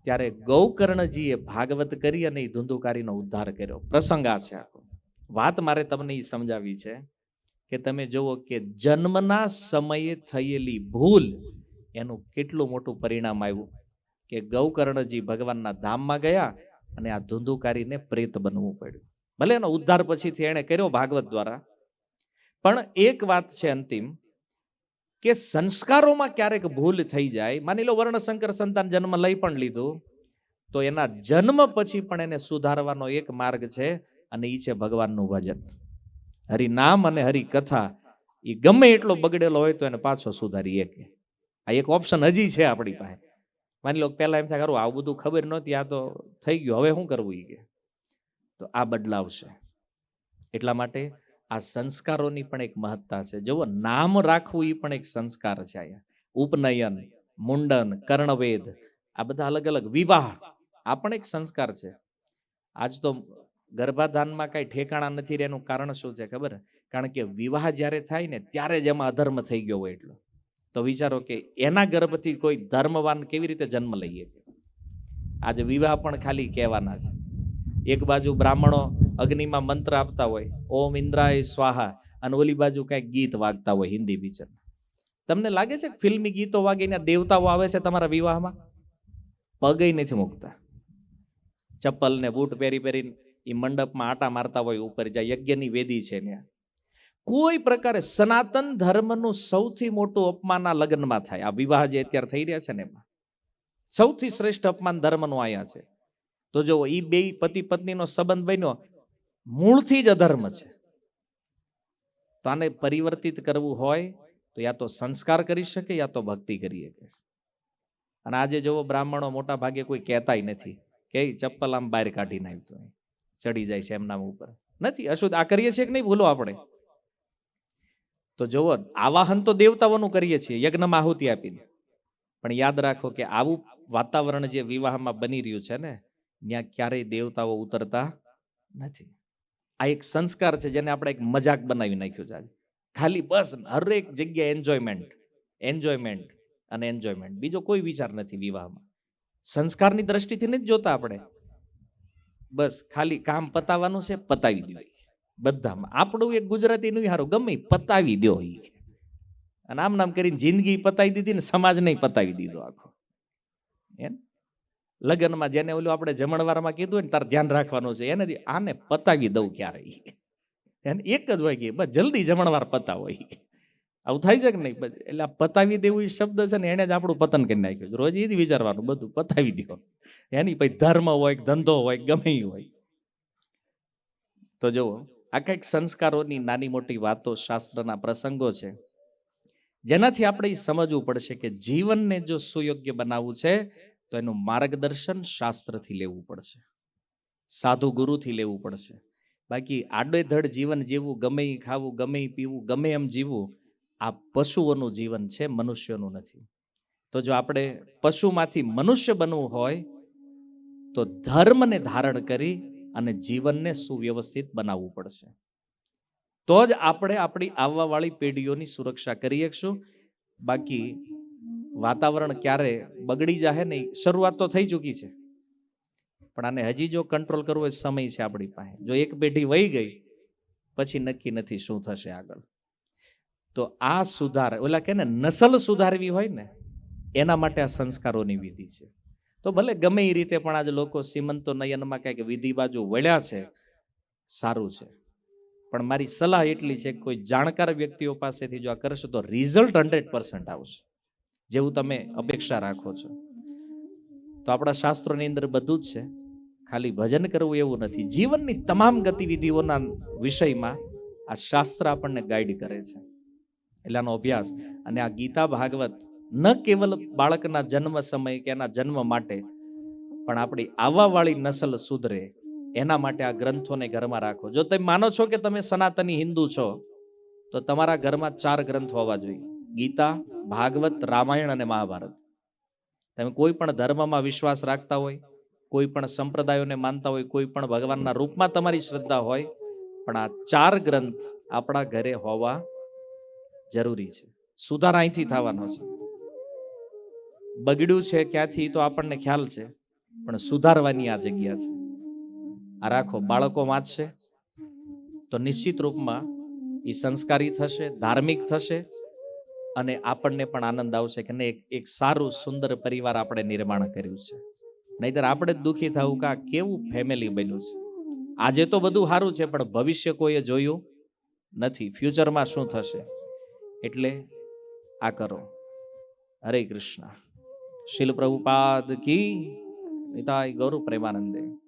ત્યારે ગૌકર્ણજીએ ભાગવત કરી અને એ ધુંધુકારીનો ઉદ્ધાર કર્યો. પ્રસંગ આ છે આખો. વાત મારે તમને એ સમજાવી છે કે તમે જુઓ કે જન્મના સમયે થયેલી ભૂલ એનું કેટલું મોટું પરિણામ આવ્યું કે ગૌકર્ણજી ભગવાનના ધામમાં ગયા અને આ ધુંધુકારીને પ્રેત બનવું પડ્યું. ભલે એનો ઉદ્ધાર પછીથી એણે કર્યો ભાગવત દ્વારા, પણ એક વાત છે અંતિમ કે સંસ્કારોમાં ક્યારેક ભૂલ થઈ જાય. માની લો વર્ણશંકર સંતાન જન્મ લઈ પણ લીધું, તો એના જન્મ પછી પણ એને સુધારવાનો એક માર્ગ છે અને એ છે ભગવાનનું ભજન, હરિનામ અને હરિકથા. એ ગમે એટલો બગડેલો હોય તો એને પાછો સુધારી શકે. આ એક ઓપ્શન હજી છે આપણી પાસે. માની લો પહેલા એમ થાય કરું આવું બધું ખબર નહોતી, આ તો થઈ ગયું, હવે શું કરવું એ કે, તો આ બદલાવશે. એટલા માટે આ સંસ્કારોની પણ એક મહત્તા છે. જુઓ, નામ રાખવું એ પણ એક સંસ્કાર છે. અહીંયા ઉપનયન, મુંડન, કર્ણવેદ, આ બધા અલગ અલગ, વિવાહ, આ પણ એક સંસ્કાર છે. આજ તો ગર્ભાધાનમાં કઈ ઠેકાણા નથી રહેનું કારણ શું છે ખબર? કારણ કે વિવાહ જ્યારે થાય ને ત્યારે જ એમાં અધર્મ થઈ ગયો હોય એટલો. તો વિચારો કે એના ગર્ભથી કોઈ ધર્મવાન કેવી રીતે જન્મ લઈએ. આજે વિવાહ પણ ખાલી કહેવાના છે. એક બાજુ બ્રાહ્મણો અગ્નિમાં મંત્ર આપતા હોય, ઓમ ઇન્દ્રાય સ્વાહા, અને ઓલી બાજુ કઈક ગીત વાગતા હોય હિન્દી પિક્ચર. તમને લાગે છે કે ફિલ્મી ગીતો વાગીને દેવતાઓ આવે છે તમારા વિવાહમાં? પગે નથી મૂકતા, ચપ્પલ ને બૂટ પહેરી પહેરીને એ મંડપમાં આટા મારતા હોય ઉપર, જ્યાં યજ્ઞની વેદી છે ત્યાં. કોઈ પ્રકારે સનાતન ધર્મનું સૌથી મોટું અપમાન આ લગ્નમાં થાય. આ વિવાહ જે અત્યારે થઈ રહ્યા છે ને એમાં સૌથી શ્રેષ્ઠ અપમાન ધર્મનું આયા છે. તો જો એ બે પતિ પત્નીનો સંબંધ બન્યો મૂળથી જ અધર્મ છે. તો આને પરિવર્તિત કરવું હોય તો યા તો સંસ્કાર કરી શકે યા તો ભક્તિ કરી શકે. અને આજે જોવો બ્રાહ્મણો મોટા ભાગે કોઈ કહેતાય નથી કે ચપ્પલ આમ બહાર કાઢી નાખતો ચડી જાય છે એમના ઉપર. નથી અશુદ્ધ આ કરીએ છીએ કે નહીં ભૂલો આપણે? તો જોવો, આવાહન તો દેવતાઓનું કરીએ છીએ યજ્ઞમાં આહુતિ આપીને, પણ યાદ રાખો કે આવું વાતાવરણ જે વિવાહમાં બની રહ્યું છે ને, ત્યાં ક્યારેય દેવતાઓ ઉતરતા નથી. આ એક સંસ્કાર છે જેને આપણે એક મજાક બનાવી નાખ્યું છે. ખાલી બસ હરેક જગ્યાએ એન્જોયમેન્ટ, એન્જોયમેન્ટ અને એન્જોયમેન્ટ, બીજો કોઈ વિચાર નથી વિવાહમાં. સંસ્કારની દ્રષ્ટિથી નથી જોતા આપણે. બસ ખાલી કામ પતાવવાનું છે, પતાવી દો. બધામાં આપણું એક ગુજરાતી નું હારું, ગમે પતાવી દો. અને આમ નામ કરીને જિંદગી પતાવી દીધી ને સમાજ નહીં પતાવી દીધો આખો. એમ લગ્નમાં જેને ઓલું આપણે જમણવારમાં કીધું હોય ને તારે ધ્યાન રાખવાનું છે, એને આને પતાવી દઉં ક્યારે. એને એક જ હોય કે બસ જલ્દી જમણવાર પતાવો. આવું થાય છે કે નહીં? એટલે પતાવી દેવું એ શબ્દ છે ને એને જ આપણું પતન કરી નાખ્યું છે. રોજ એ જ વિચારવાનું બધું પતાવી દો. એની પછી ધર્મ હોય, ધંધો હોય, ગમે એ હોય. તો જુઓ, આ કંઈક સંસ્કારોની નાની મોટી વાતો, શાસ્ત્રના પ્રસંગો છે જેનાથી આપણે સમજવું પડશે કે જીવનને જો સુયોગ્ય બનાવવું છે તો એનું માર્ગદર્શન શાસ્ત્રથી લેવું પડશે, સાધુ ગુરુથી લેવું પડશે. બાકી આડેધડ જીવન જીવવું, ગમે એ ખાવું, ગમે એ પીવું, ગમે એમ જીવવું, આ પશુઓનું જીવન છે, મનુષ્યનું નથી. તો જો આપણે પશુમાંથી મનુષ્ય બનવું હોય તો ધર્મને ધારણ કરી અને જીવનને સુવ્યવસ્થિત બનાવવું પડશે. તો જ આપણે આપણી આવવાવાળી પેઢીઓની સુરક્ષા કરી શકશું. બાકી વાતાવરણ ક્યારે બગડી જાય ને, શરૂઆત તો થઈ ચૂકી છે, પણ આને હજી જો કંટ્રોલ કરવો એ સમય છે આપણી પાસે. જો એક પેઢી વહી ગઈ પછી નક્કી નથી શું થશે આગળ. તો આ સુધાર, ઓલા કે ને નસલ સુધારવી હોય ને એના માટે આ સંસ્કારોની વિધિ છે. તો ભલે ગમે એ રીતે પણ આજે લોકો સીમંતો નયનમાં કંઈક વિધિ બાજુ વળ્યા છે, સારું છે. પણ મારી સલાહ એટલી છે કે કોઈ જાણકાર વ્યક્તિઓ પાસેથી જો આ કરશો તો રિઝલ્ટ 100% આવશે, જેવું તમે અપેક્ષા રાખો છો. તો આપણા શાસ્ત્રોની અંદર બધું જ છે, ખાલી ભજન કરવું એવું નથી. જીવનની તમામ ગતિવિધિઓના વિષયમાં આ શાસ્ત્ર આપણને ગાઈડ કરે છે. એટલે આનો અભ્યાસ અને આ ગીતા ભાગવત ન કેવલ બાળકના જન્મ સમય કે એના જન્મ માટે, પણ આપણી આવવાવાળી નસલ સુધરે એના માટે આ ગ્રંથોને ઘરમાં રાખો. જો તમે માનો છો કે તમે સનાતની હિન્દુ છો તો તમારા ઘરમાં 4 ગ્રંથ હોવા જોઈએ: ગીતા, ભાગવત, રામાયણ અને મહાભારત. તમે કોઈ પણ ધર્મમાં વિશ્વાસ રાખતા હોય, કોઈ પણ સંપ્રદાયોને માનતા હોય, કોઈ પણ ભગવાનના રૂપમાં તમારી શ્રદ્ધા હોય, પણ આ 4 ગ્રંથ આપણા ઘરે હોવા જરૂરી છે. સુધાર અહીંથી થવાનો છે. બગડ્યું છે ક્યાંથી તો આપણને ખ્યાલ છે, પણ સુધારવાની આ જગ્યા છે. આ રાખો, બાળકો વાંચશે, તો નિશ્ચિત રૂપમાં એ સંસ્કારી થશે, ધાર્મિક થશે, અને આપણને પણ આનંદ આવશે કે નહીં, એક સારું સુંદર પરિવાર આપણે નિર્માણ કર્યું છે. નહીતર આપણે જ દુઃખી થવું કે આ કેવું ફેમિલી બન્યું છે. આજે તો બધું સારું છે, પણ ભવિષ્ય કોઈએ જોયું નથી, ફ્યુચરમાં શું થશે. એટલે આ કરો. હરે કૃષ્ણ. શીલ પ્રભુપાદ કી. નિતાય ગૌરવ પ્રેમાનંદે.